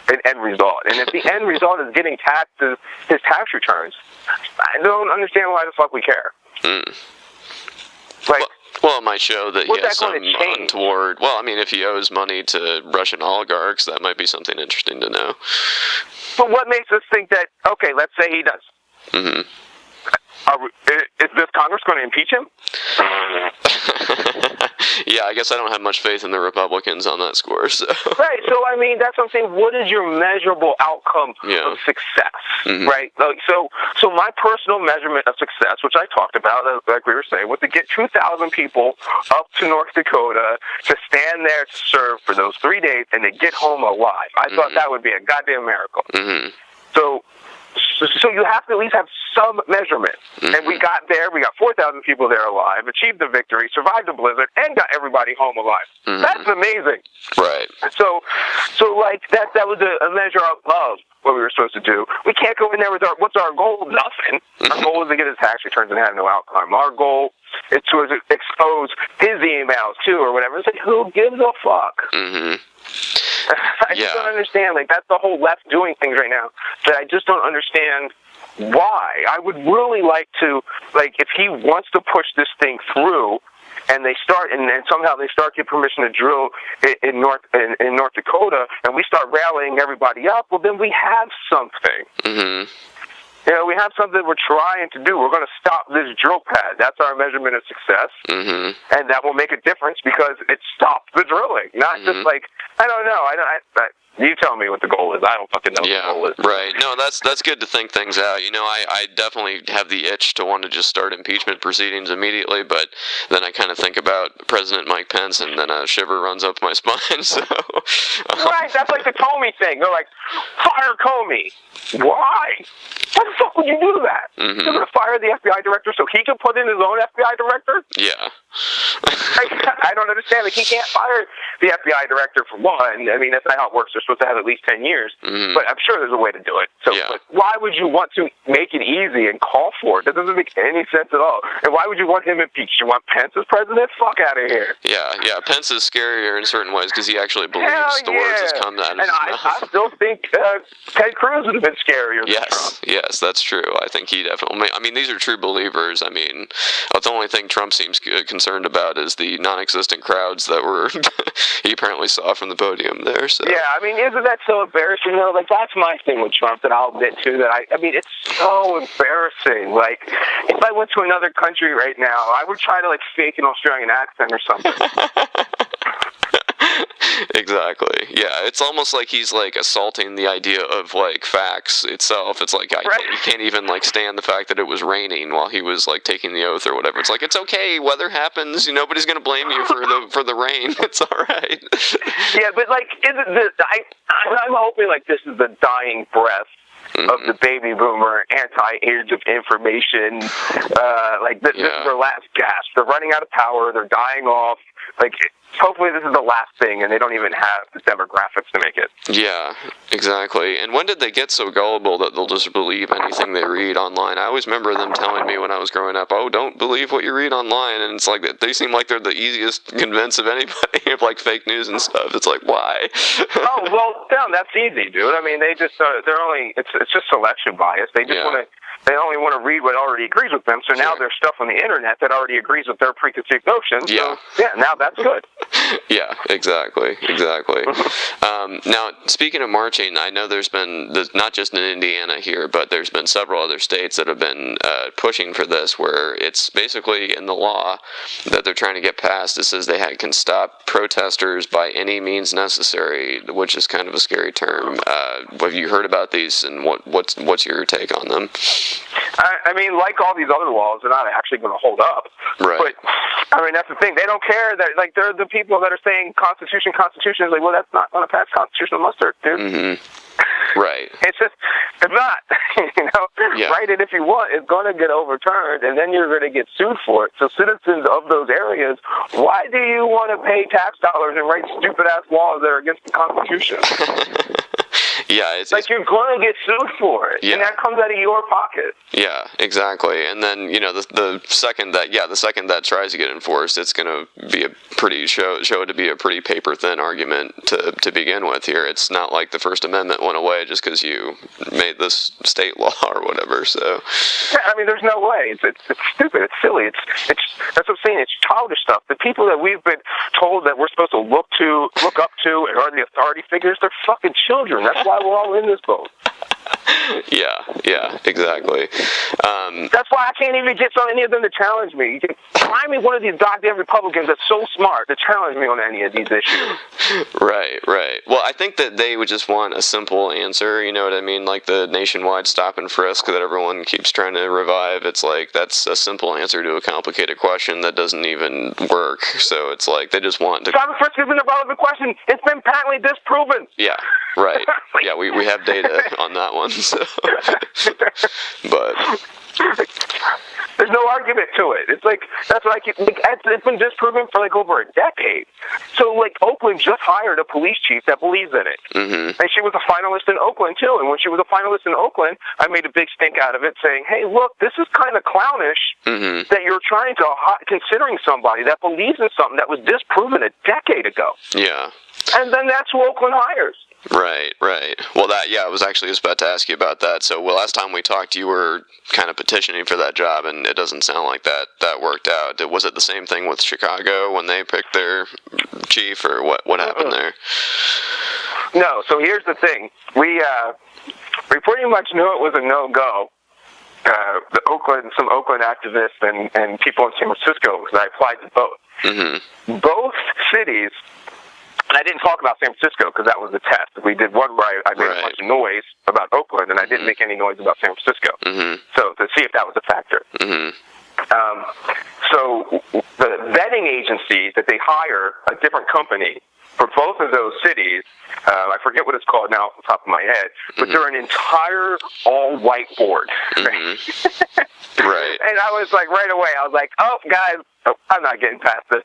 an end result. And if the end result is getting his tax returns, I don't understand why the fuck we care. Mm. Like. Well, it might show that he has some change? untoward... Well, I mean, if he owes money to Russian oligarchs, that might be something interesting to know. But what makes us think that, okay, let's say he does. Mm-hmm. Is this Congress going to impeach him? Yeah, I guess I don't have much faith in the Republicans on that score. So. Right, so I mean, that's what I'm saying. What is your measurable outcome of success, right? Like, so my personal measurement of success, which I talked about, like we were saying, was to get 2,000 people up to North Dakota to stand there to serve for those 3 days and to get home alive. I thought that would be a goddamn miracle. Mm-hmm. So So you have to at least have some measurement. Mm-hmm. And we got there. We got 4,000 people there alive, achieved the victory, survived the blizzard, and got everybody home alive. Mm-hmm. That's amazing. Right. So like that was a measure of what we were supposed to do. We can't go in there with what's our goal? Nothing. Our goal is to get his tax returns and have no outcome. Our goal is to expose his emails too, or whatever. It's like, who gives a fuck? Mm-hmm. I just don't understand. Like, that's the whole left doing things right now. That I just don't understand why. I would really like to, like, if he wants to push this thing through, and they start, and somehow they start get permission to drill in North Dakota, and we start rallying everybody up. Well, then we have something. Mm-hmm. You know, we have something we're trying to do. We're going to stop this drill pad. That's our measurement of success. Mm-hmm. And that will make a difference because it stopped the drilling. Not just like, I don't know. You tell me what the goal is. I don't fucking know what the goal is. Right. No, that's good to think things out. You know, I definitely have the itch to want to just start impeachment proceedings immediately, but then I kind of think about President Mike Pence, and then a shiver runs up my spine. So, right. That's like the Comey thing. They're like, fire Comey. Why? Why the fuck would you do that? Mm-hmm. You're going to fire the FBI director so he can put in his own FBI director? Yeah. I don't understand. Like, he can't fire the FBI director for one. I mean, that's not how it works. They're supposed to have at least 10 years. Mm-hmm. But I'm sure there's a way to do it. So why would you want to make it easy and call for it? That doesn't make any sense at all. And why would you want him impeached? You want Pence as president? Fuck out of here. Yeah. Pence is scarier in certain ways because he actually believes the words that's come out of his mouth. I still think Ted Cruz would have been scarier than Trump. Yes, that's true. I think he definitely... I mean, these are true believers. I mean, the only thing Trump seems concerned about is the non-existent crowds that were he apparently saw from the podium there. So. Yeah, I mean, isn't that so embarrassing, though? Like, that's my thing with Trump that I'll admit to. That I mean, it's so embarrassing. Like, if I went to another country right now, I would try to, like, fake an Australian accent or something. Exactly. Yeah, it's almost like he's like assaulting the idea of like facts itself. It's like he can't even like stand the fact that it was raining while he was like taking the oath or whatever. It's like, it's okay, weather happens. Nobody's gonna blame you for the rain. It's all right. Yeah, but like, I'm hoping like this is the dying breath of the baby boomer anti-age of information. This is their last gasp. They're running out of power. They're dying off. Like, hopefully this is the last thing, and they don't even have the demographics to make it. Yeah, exactly. And when did they get so gullible that they'll just believe anything they read online? I always remember them telling me when I was growing up, oh, don't believe what you read online. And it's like, they seem like they're the easiest to convince of anybody of like fake news and stuff. It's like, why? Oh, well, that's easy, dude. I mean, they just, it's just selection bias. They just they only want to read what already agrees with them. So now there's stuff on the internet that already agrees with their preconceived notions. Yeah. So, now that's good. Yeah, exactly. Now, speaking of marching, I know there's been, not just in Indiana here, but there's been several other states that have been pushing for this, where it's basically in the law that they're trying to get passed. It says they can stop protesters by any means necessary, which is kind of a scary term. Have you heard about these, and what's your take on them? I mean, like all these other laws, they're not actually going to hold up. Right. But, I mean, that's the thing. They don't care that, like, they're the people that are saying Constitution. It's like, well, that's not going to pass constitutional muster, dude. Mm-hmm. Right. It's not. Write it if you want. It's going to get overturned, and then you're going to get sued for it. So citizens of those areas, why do you want to pay tax dollars and write stupid-ass laws that are against the Constitution? Yeah, it's you're going to get sued for it, and that comes out of your pocket. Yeah, exactly. And then the second that tries to get enforced, it's going to be a pretty show it to be a pretty paper thin argument to begin with. Here, it's not like the First Amendment went away just because you made this state law or whatever. So, I mean, there's no way. It's stupid. It's silly. It's that's what I'm saying. It's childish stuff. The people that we've been told that we're supposed to look up to, and are the authority figures, they're fucking children. That's why we're all in this boat. Yeah, exactly. That's why I can't even get any of them to challenge me. You can find me one of these goddamn Republicans that's so smart to challenge me on any of these issues. Right. Well, I think that they would just want a simple answer, you know what I mean? Like the nationwide stop and frisk that everyone keeps trying to revive. It's like, that's a simple answer to a complicated question that doesn't even work. So it's like, they just want to... Stop and frisk isn't a relevant question. It's been patently disproven. Yeah, right. Yeah, we have data on that one. one. So. But. There's no argument to it. It's like, that's what I keep, like, it's been disproven for like over a decade. So like Oakland just hired a police chief that believes in it. Mm-hmm. And she was a finalist in Oakland too. And when she was a finalist in Oakland, I made a big stink out of it saying, hey, look, this is kind of clownish that you're trying to, considering somebody that believes in something that was disproven a decade ago. Yeah. And then that's who Oakland hires. Right. Well, I was actually just about to ask you about that. So, last time we talked, you were kind of petitioning for that job, and it doesn't sound like that worked out. Was it the same thing with Chicago when they picked their chief, or what happened there? No. So here's the thing: we pretty much knew it was a no-go. Some Oakland activists and people in San Francisco, because I applied to both. Mm-hmm. Both cities. And I didn't talk about San Francisco because that was the test. We did one where I made a bunch of noise about Oakland, and I didn't make any noise about San Francisco. Mm-hmm. So to see if that was a factor. Mm-hmm. So the vetting agency that they hire, a different company, for both of those cities, I forget what it's called now off the top of my head, but they're an entire all-white board. Mm-hmm. Right. And I was like, right away, I was like, oh, guys, I'm not getting past this.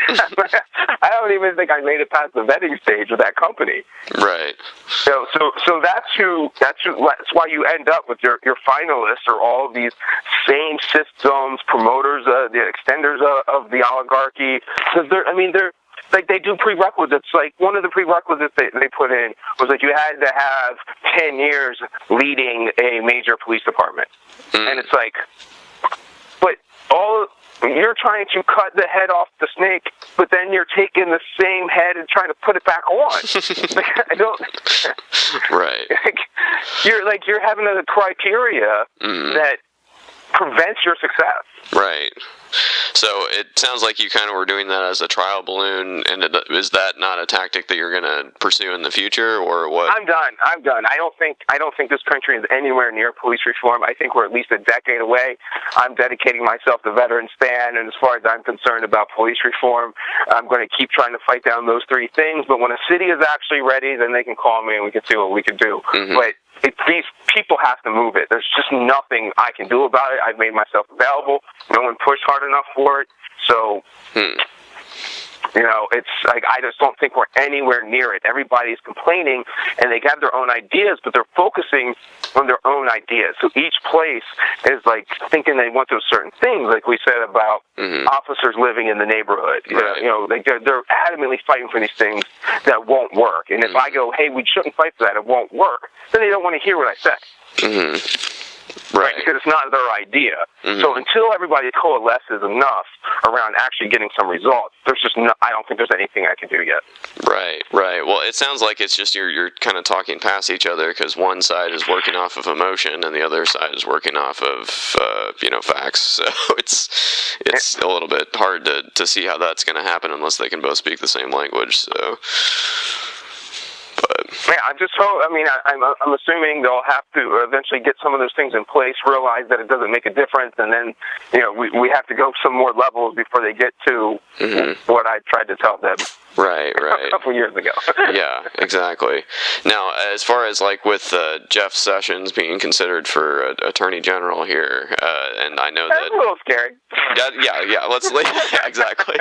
I don't even think I made it past the vetting stage with that company. Right. So that's why you end up with your finalists are all these same systems, promoters, the extenders of the oligarchy. Because they're like, they do prerequisites. Like, one of the prerequisites they put in was like you had to have 10 years leading a major police department. And it's like, but you're trying to cut the head off the snake, but then you're taking the same head and trying to put it back on. I don't. Right. You're having a criteria that prevents your success. Right. So it sounds like you kind of were doing that as a trial balloon, and is that not a tactic that you're going to pursue in the future, or what? I'm done. I don't think this country is anywhere near police reform. I think we're at least a decade away. I'm dedicating myself to veteran stand, and as far as I'm concerned about police reform, I'm going to keep trying to fight down those three things. But when a city is actually ready, then they can call me and we can see what we can do. Mm-hmm. But these people have to move it. There's just nothing I can do about it. I've made myself available. No one pushed hard enough for it. So, it's like, I just don't think we're anywhere near it. Everybody's complaining, and they have their own ideas, but they're focusing on their own ideas. So each place is like thinking they want those certain things, like we said about officers living in the neighborhood. Right. They're adamantly fighting for these things that won't work. And if I go, hey, we shouldn't fight for that, it won't work, then they don't want to hear what I say. Mm-hmm. Right, because it's not their idea. Mm-hmm. So until everybody coalesces enough around actually getting some results, I don't think there's anything I can do yet. Right. Well, it sounds like it's just you're kind of talking past each other, because one side is working off of emotion and the other side is working off of facts. So it's a little bit hard to see how that's going to happen unless they can both speak the same language. So. But yeah, I'm assuming they'll have to eventually get some of those things in place, realize that it doesn't make a difference, and then we have to go some more levels before they get to what I tried to tell them. Right. A couple years ago. Yeah, exactly. Now, as far as like with Jeff Sessions being considered for Attorney General here, and I know that's a little scary. Yeah, exactly.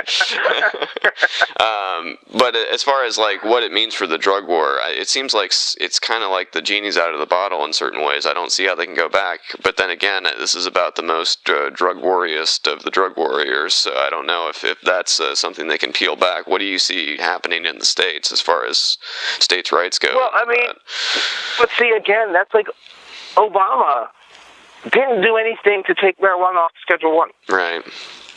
But as far as like what it means for the drug war, it seems like it's kind of like the genie's out of the bottle in certain ways. I don't see how they can go back. But then again, this is about the most drug warriest of the drug warriors, so I don't know if that's something they can peel back. What do you see happening in the States as far as states' rights go? Well, but see, again, that's like Obama didn't do anything to take marijuana off Schedule 1. Right.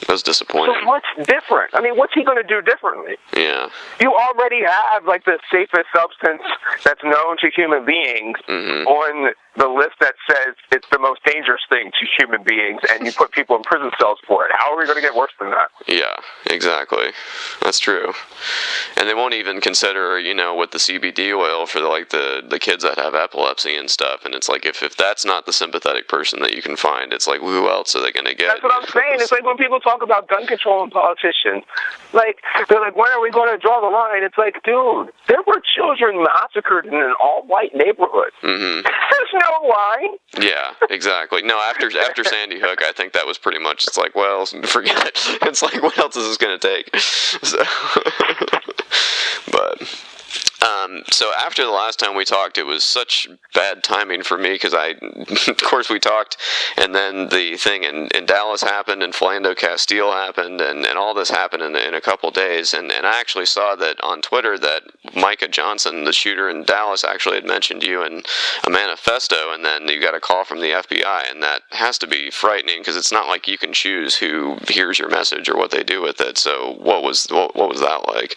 That was disappointing. So what's different? What's he going to do differently? Yeah. You already have, like, the safest substance that's known to human beings on the list that says it's the most dangerous thing to human beings, and you put people in prison cells for it. How are we going to get worse than that? Yeah, exactly. That's true. And they won't even consider, with the CBD oil for the kids that have epilepsy and stuff. And it's like, if that's not the sympathetic person that you can find, it's like, who else are they going to get? That's what I'm saying. It's like when people talk about gun control and politicians. Like, they're like, when are we going to draw the line? It's like, dude, there were children massacred in an all-white neighborhood. Mm-hmm. There's no line. Yeah, exactly. No, after Sandy Hook, I think that was pretty much, it's like, well, forget it. It's like, what else is this going to take? So, but... So after the last time we talked, it was such bad timing for me because of course we talked, and then the thing in Dallas happened, and Philando Castile happened, and all this happened in a couple days, and I actually saw that on Twitter that Micah Johnson, the shooter in Dallas, actually had mentioned you in a manifesto, and then you got a call from the FBI, and that has to be frightening because it's not like you can choose who hears your message or what they do with it. So what was that like?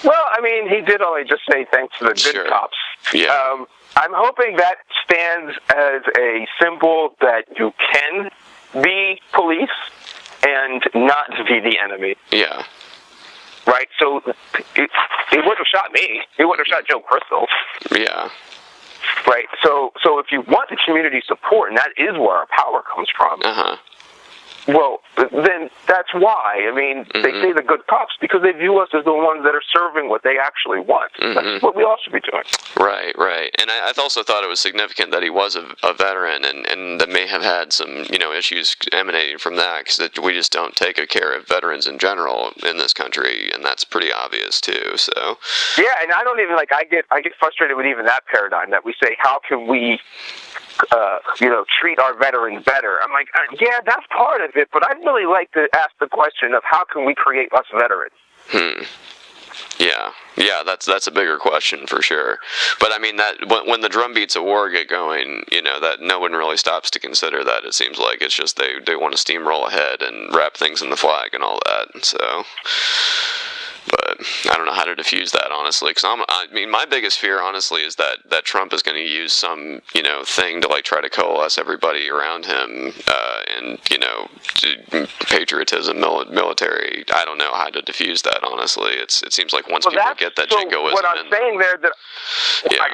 Well, I mean, he did only just say thanks to the good Sure. cops. Yeah. I'm hoping that stands as a symbol that you can be police and not be the enemy. Yeah. Right? So he wouldn't have shot me. He wouldn't have shot Joe Crystal. Yeah. Right? So if you want the community support, and that is where our power comes from, well, then that's why. I mean, they say the good cops because they view us as the ones that are serving what they actually want. That's what we all should be doing. Right. And I also thought it was significant that he was a veteran and that may have had some, issues emanating from that because we just don't take care of veterans in general in this country, and that's pretty obvious too. So. Yeah, and I don't even I get frustrated with even that paradigm that we say, how can we treat our veterans better? I'm like, yeah, that's part of it, but I'd really like to ask the question of how can we create less veterans? Yeah, that's a bigger question for sure. But I mean that when the drum beats of war get going, that no one really stops to consider that. It seems like it's just they want to steamroll ahead and wrap things in the flag and all that. So. But I don't know how to diffuse that, honestly, because my biggest fear, honestly, is that Trump is going to use some, thing to try to coalesce everybody around him, and patriotism, military. I don't know how to diffuse that, honestly. It seems like once people get that jingoism. What I'm saying there,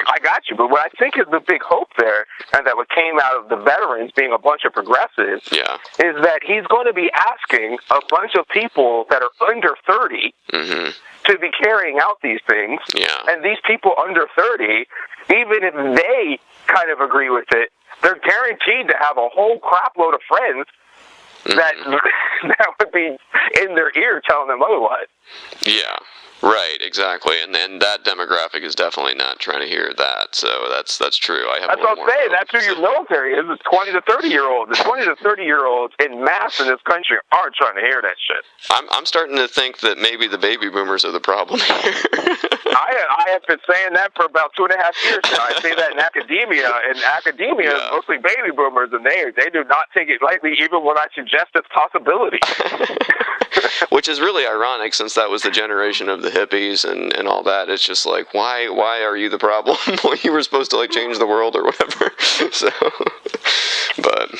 I got you. But what I think is the big hope there, and that what came out of the veterans being a bunch of progressives, is that he's going to be asking a bunch of people that are under 30. To be carrying out these things, and these people under 30, even if they kind of agree with it, they're guaranteed to have a whole crapload of friends that would be in their ear telling them otherwise. Yeah. Right, exactly, and that demographic is definitely not trying to hear that. So that's true. That's what I'm saying. That's who your military is. It's 20 to 30-year-olds. The 20 to 30-year-olds in mass in this country aren't trying to hear that shit. I'm starting to think that maybe the baby boomers are the problem here. I have been saying that for about 2.5 years now. I say that in academia. It's mostly baby boomers, and they do not take it lightly, even when I suggest its possibility. Which is really ironic, since that was the generation of the hippies and all that. It's just like, why are you the problem? Well, you were supposed to change the world or whatever. So, but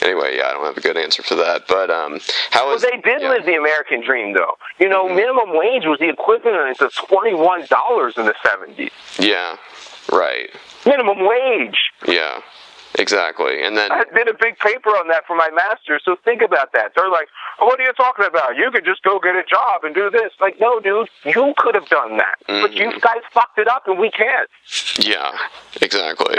anyway, I don't have a good answer for that. But they did live the American dream, though. Minimum wage was the equivalent of $21 in the 70s. Yeah, right. Minimum wage. Yeah. Exactly, and then I did a big paper on that for my master's. So think about that. They're like, "What are you talking about? You could just go get a job and do this." Like, no, dude, you could have done that, but you guys fucked it up, and we can't. Yeah, exactly.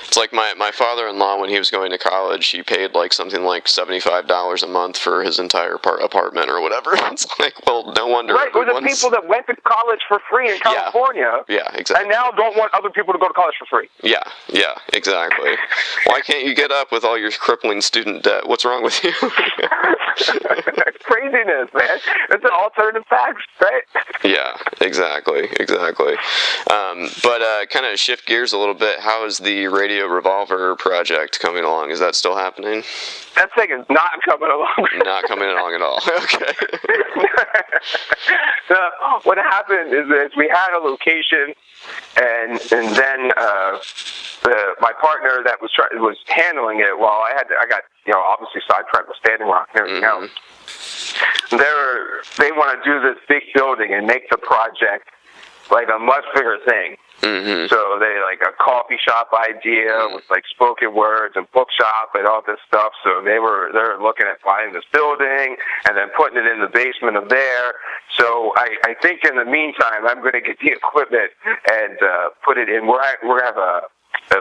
It's like my father-in-law, when he was going to college, he paid something like $75 a month for his entire apartment or whatever. It's like, well, no wonder. Right, or the people that went to college for free in California, exactly, and now don't want other people to go to college for free. Yeah, exactly. Why can't you get up with all your crippling student debt? What's wrong with you? Craziness, man. It's an alternative facts, right? Yeah, exactly. But kind of shift gears a little bit. How is the Radio Revolver project coming along? Is that still happening? That thing is not coming along. Not coming along at all. Okay. So what happened is that we had a location, and then my partner that was handling it, while I got obviously sidetracked with Standing Rock and everything else. They want to do this big building and make the project like a much bigger thing. Mm-hmm. So they like a coffee shop idea with like spoken words and bookshop and all this stuff. So they're looking at buying this building and then putting it in the basement of there. So I think in the meantime, I'm going to get the equipment and put it in. We're going to have a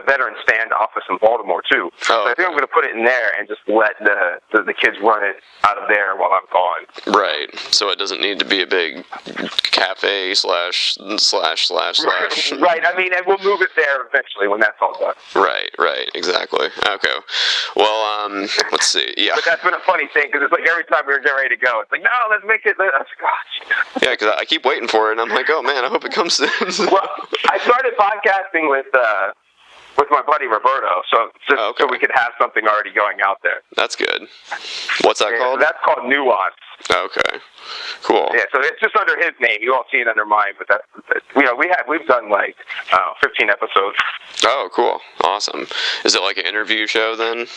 veteran stand office in Baltimore too. So I think I'm going to put it in there and just let the kids run it out of there while I'm gone. Right. So it doesn't need to be a big cafe / Right. I mean, and we'll move it there eventually when that's all done. Right. Exactly. Okay. Well, let's see. Yeah. But that's been a funny thing because it's like every time we're getting ready to go, it's like, no, let's make it. Gosh. Yeah, because I keep waiting for it, and I'm like, oh man, I hope it comes soon. Well, I started podcasting with my buddy Roberto, so we could have something already going out there. That's good. What's that called? So that's called Nuance. Okay. Cool. Yeah, so it's just under his name. You won't see it under mine, but that's we've done like 15 episodes. Oh, cool. Awesome. Is it like an interview show then?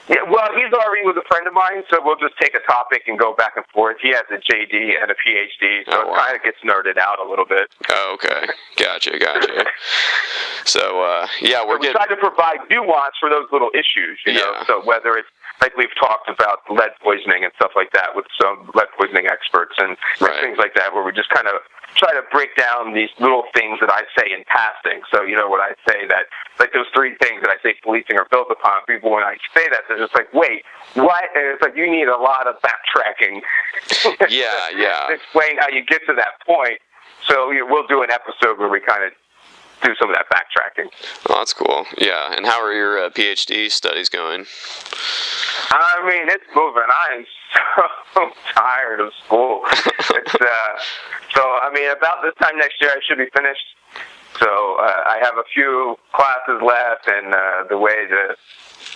Yeah, well, he's already with a friend of mine, so we'll just take a topic and go back and forth. He has a JD and a PhD, so it kind of gets nerded out a little bit. Oh, okay. Gotcha. So, we try to provide nuance for those little issues, you know, so whether it's like we've talked about lead poisoning and stuff like that with some lead poisoning experts and things like that, where we just kind of try to break down these little things that I say in passing. So, you know, when I say that, like those 3 things that I say policing are built upon, people, when I say that, they're just like, wait, what? And it's like, you need a lot of backtracking. Yeah. to explain how you get to that point. So we'll do an episode where we kind of do some of that backtracking. Oh, that's cool. Yeah. And how are your PhD studies going? I mean, it's moving. I am so tired of school. So I mean, about this time next year, I should be finished. So I have a few classes left, and the way the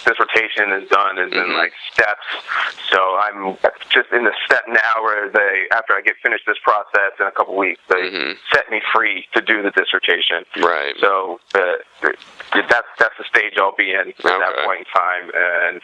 dissertation is done is in like steps. So I'm just in the step now where after I get finished this process in a couple weeks, they set me free to do the dissertation. Right. So that's the stage I'll be in at that point in time, and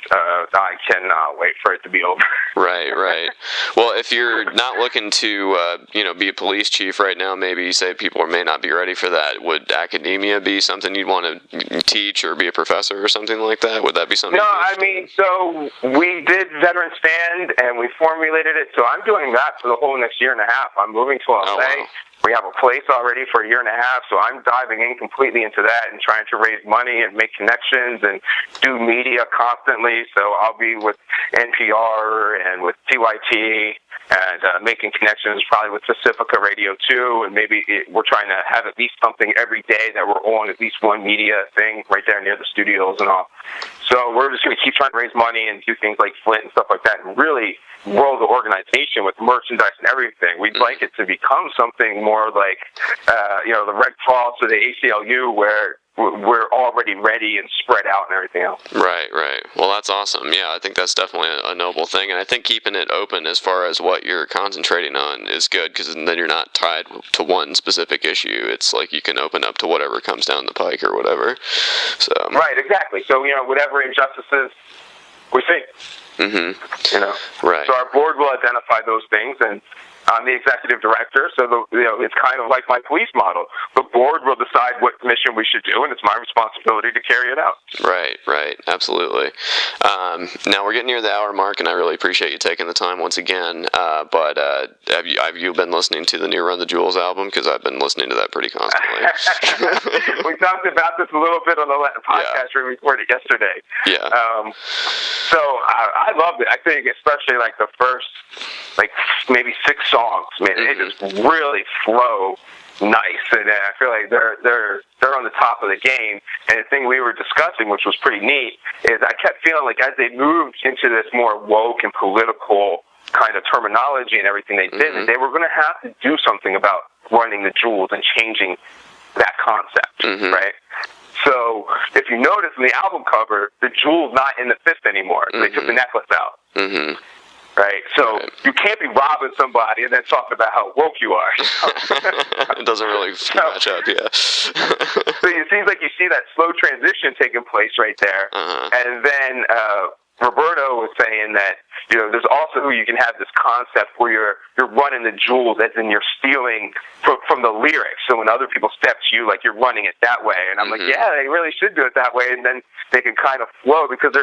I cannot wait for it to be over. Right. Well, if you're not looking to be a police chief right now, maybe you say people may not be ready for that. Would academia be something you'd want to teach or be a professor or something like that? Would that be something? No, I mean, so we did Veteran Stand and we formulated it. So I'm doing that for the whole next year and a half. I'm moving to LA. Oh, wow. We have a place already for a year and a half, so I'm diving in completely into that and trying to raise money and make connections and do media constantly. So I'll be with NPR and with TYT and making connections probably with Pacifica Radio too, and maybe we're trying to have at least something every day that we're on, at least one media thing right there near the studios and all. So we're just going to keep trying to raise money and do things like Flint and stuff like that and really grow the organization with merchandise and everything. We'd like it to become something more like, the Red Cross or the ACLU where we're already ready and spread out and everything else. Right. Well, that's awesome. Yeah, I think that's definitely a noble thing. And I think keeping it open as far as what you're concentrating on is good, because then you're not tied to one specific issue. It's like you can open up to whatever comes down the pike or whatever. So right, exactly. So, whatever injustices we see. Right. So our board will identify those things, and I'm the executive director, so it's kind of like my police model. The board will decide what mission we should do, and it's my responsibility to carry it out. Right, absolutely. Now we're getting near the hour mark, and I really appreciate you taking the time once again. But have you been listening to the new Run the Jewels album? Because I've been listening to that pretty constantly. We talked about this a little bit on the podcast we recorded yesterday. Yeah. So I loved it. I think especially like the first, maybe 6 songs, man, they just really flow nice, and I feel like they're on the top of the game. And the thing we were discussing, which was pretty neat, is I kept feeling like as they moved into this more woke and political kind of terminology and everything they did, they were going to have to do something about running the jewels and changing that concept, right? So if you notice in the album cover, the jewel's not in the fist anymore. They took the necklace out. Right? So you can't be robbing somebody and then talking about how woke you are. It doesn't really match up, yeah. So it seems like you see that slow transition taking place right there. And then Roberto was saying that there's also you can have this concept where you're running the jewels, as in you're stealing from the lyrics. So when other people step to you, like you're running it that way, and I'm like, yeah, they really should do it that way, and then they can kind of flow because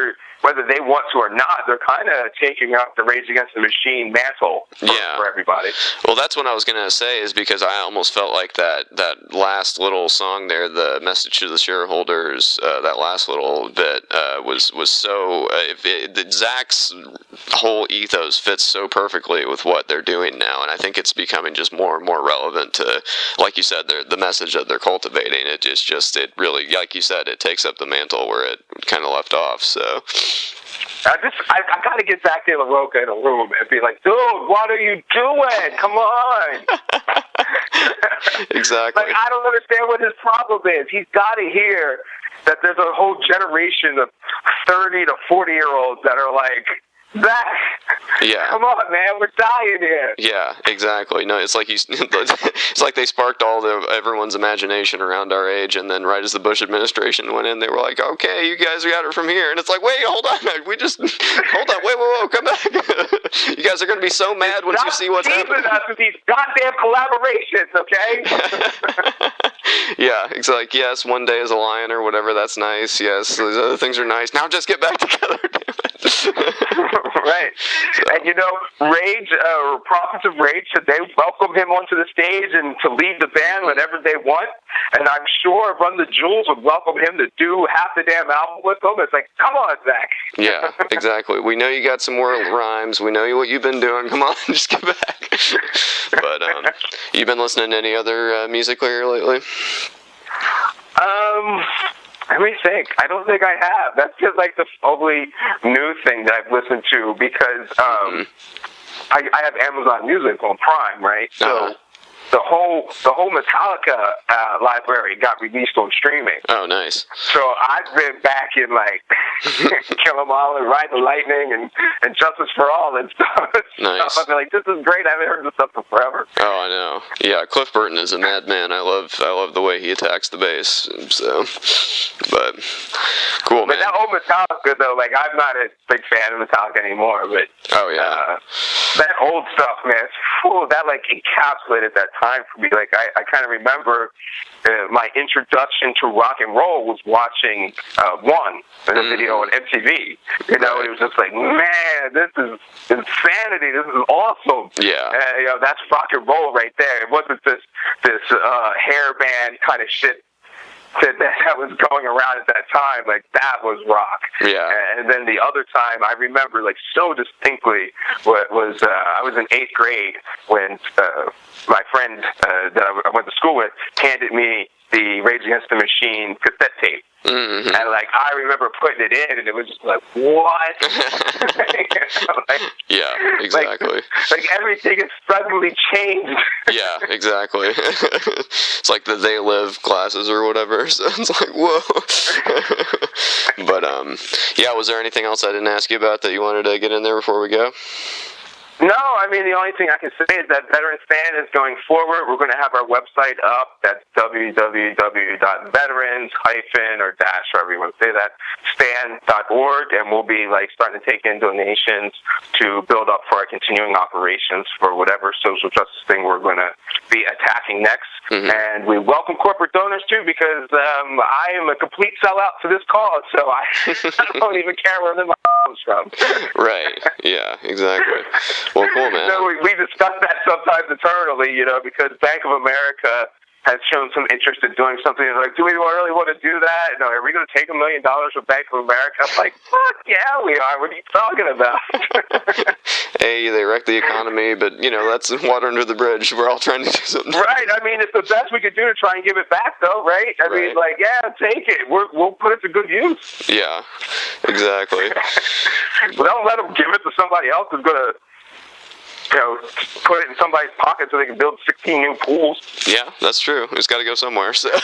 whether they want to or not, they're kind of taking up the Rage Against the Machine mantle for everybody. Well, that's what I was gonna say, is because I almost felt like that last little song there, the message to the shareholders, that last little bit was so. Zach's whole ethos fits so perfectly with what they're doing now, and I think it's becoming just more and more relevant to, like you said, the message that they're cultivating. It really, like you said, it takes up the mantle where it kind of left off. So. I got to get Zach De La Rocha in a room and be like, dude, what are you doing? Come on. Exactly. Like, I don't understand what his problem is. He's got to hear that there's a whole generation of 30 to 40-year-olds that are like, Zach, come on, man, we're dying here. Yeah, exactly. No, it's like it's like they sparked everyone's imagination around our age, and then right as the Bush administration went in, they were like, okay, you guys got it from here, and it's like, wait, hold on, hold on, whoa, come back. You guys are going to be so mad once you see what's happening. Us with these goddamn collaborations, okay? Yeah, it's like, yes, one day as a lion or whatever, that's nice. Yes, these other things are nice. Now just get back together, damn it. Right. So. And Rage, Prophets of Rage, they welcome him onto the stage and to lead the band whenever they want. And I'm sure Run the Jewels would welcome him to do half the damn album with them. It's like, come on, Zach. Yeah, exactly. We know you got some more rhymes. We know what you've been doing. Come on, just get back. But you been listening to any other music lately? Let me think. I don't think I have. That's just like the only new thing that I've listened to because I have Amazon Music on Prime, right? So the whole Metallica library got released on streaming. Oh, nice. So I've been back in like Kill 'Em All and Ride the Lightning and Justice for All and stuff. Nice. I've been like, this is great. I haven't heard this stuff in forever. Oh, I know. Yeah, Cliff Burton is a madman. I love the way he attacks the bass. So, but cool, man. But that old Metallica though, like I'm not a big fan of Metallica anymore. But that old stuff, man, that like encapsulated that time for me. Like I kind of remember my introduction to rock and roll was watching One, the video on MTV. It was just like, man, this is insanity. This is awesome. Yeah. That's rock and roll right there. It wasn't this hair band kind of shit that was going around at that time. Like, that was rock. Yeah. And then the other time I remember, like, so distinctly was I was in 8th grade when my friend that I went to school with handed me the Rage Against the Machine cassette tape. Mm-hmm. And like I remember putting it in, and it was just like, what? Yeah, exactly. Like everything has suddenly changed. Yeah, exactly. It's like the They Live classes or whatever. So it's like, whoa. But yeah. Was there anything else I didn't ask you about that you wanted to get in there before we go? No, I mean, the only thing I can say is that Veterans Stand is going forward. We're going to have our website up. That's www.veterans-or-however you want to say that, stand.org, and we'll be like starting to take in donations to build up for our continuing operations for whatever social justice thing we're going to be attacking next. Mm-hmm. And we welcome corporate donors too, because I am a complete sellout for this cause, so I don't even care where the money comes from. Right. Yeah, exactly. Well, cool, man. So we discuss that sometimes internally, because Bank of America has shown some interest in doing something. They're like, do we really want to do that? No, are we going to take $1 million from Bank of America? I'm like, fuck yeah, we are. What are you talking about? Hey, they wreck the economy, but, that's water under the bridge. We're all trying to do something. Right. I mean, it's the best we could do to try and give it back, though, right? I mean, like, yeah, take it. We'll put it to good use. Yeah, exactly. But don't let them give it to somebody else who's going to put it in somebody's pocket so they can build 16 new pools. Yeah, that's true. It's got to go somewhere. So. Yeah,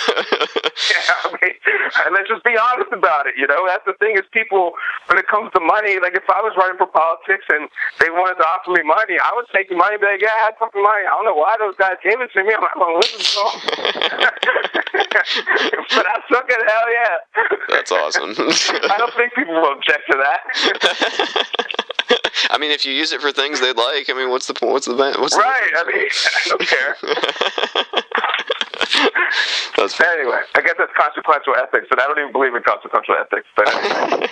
and let's just be honest about it. That's the thing is people, when it comes to money, like if I was running for politics and they wanted to offer me money, I would take the money and be like, yeah, I had fucking money. I don't know why those guys gave it to me. I'm not going to listen to them. But I took it, hell yeah. That's awesome. I don't think people will object to that. I mean, if you use it for things they'd like, I mean, what's the point? Right. I mean, I don't care. Anyway, I guess that's consequential ethics, and I don't even believe in consequential ethics. But anyway,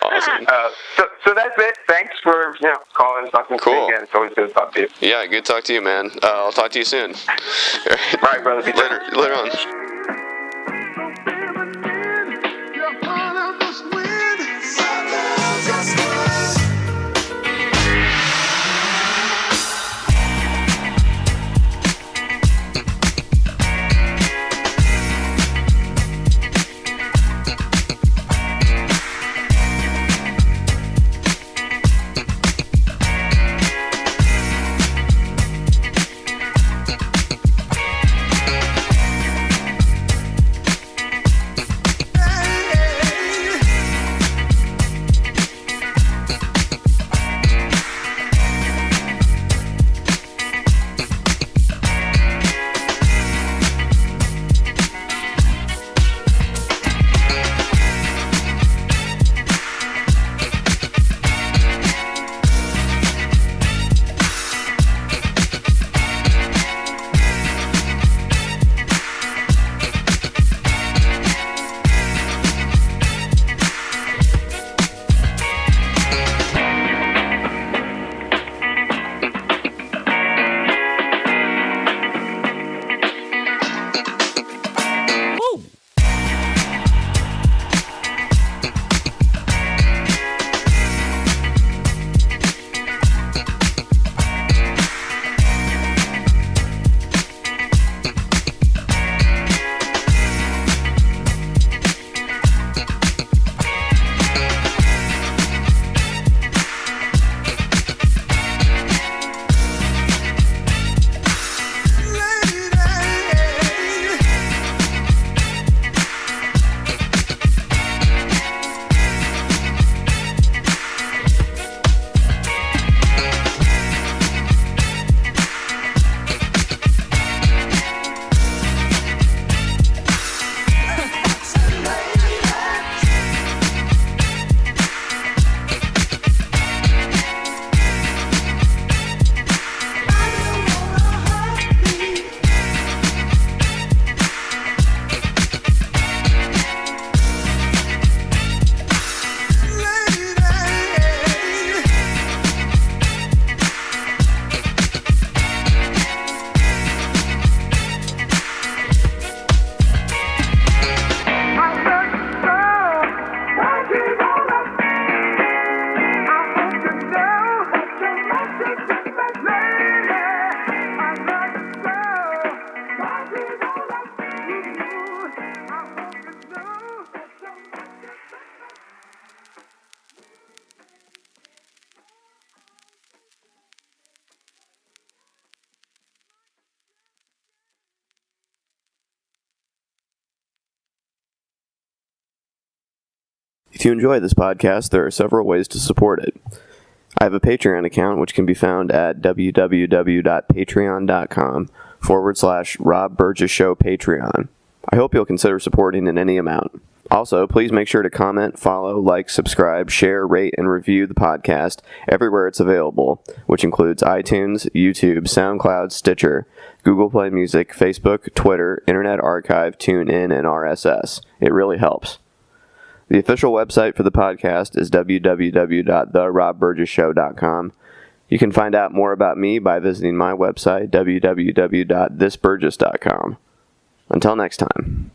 awesome. So that's it. Thanks for calling and talking to me again. It's always good to talk to you. Yeah, good to talk to you, man. I'll talk to you soon. All right, brother. Later on. If you enjoy this podcast, there are several ways to support it. I have a Patreon account, which can be found at www.patreon.com/Rob Burgess Show Patreon. I hope you'll consider supporting in any amount. Also, please make sure to comment, follow, like, subscribe, share, rate, and review the podcast everywhere it's available, which includes iTunes, YouTube, SoundCloud, Stitcher, Google Play Music, Facebook, Twitter, Internet Archive, TuneIn, and RSS. It really helps. The official website for the podcast is www.therobburgessshow.com. You can find out more about me by visiting my website, www.thisburgess.com. Until next time.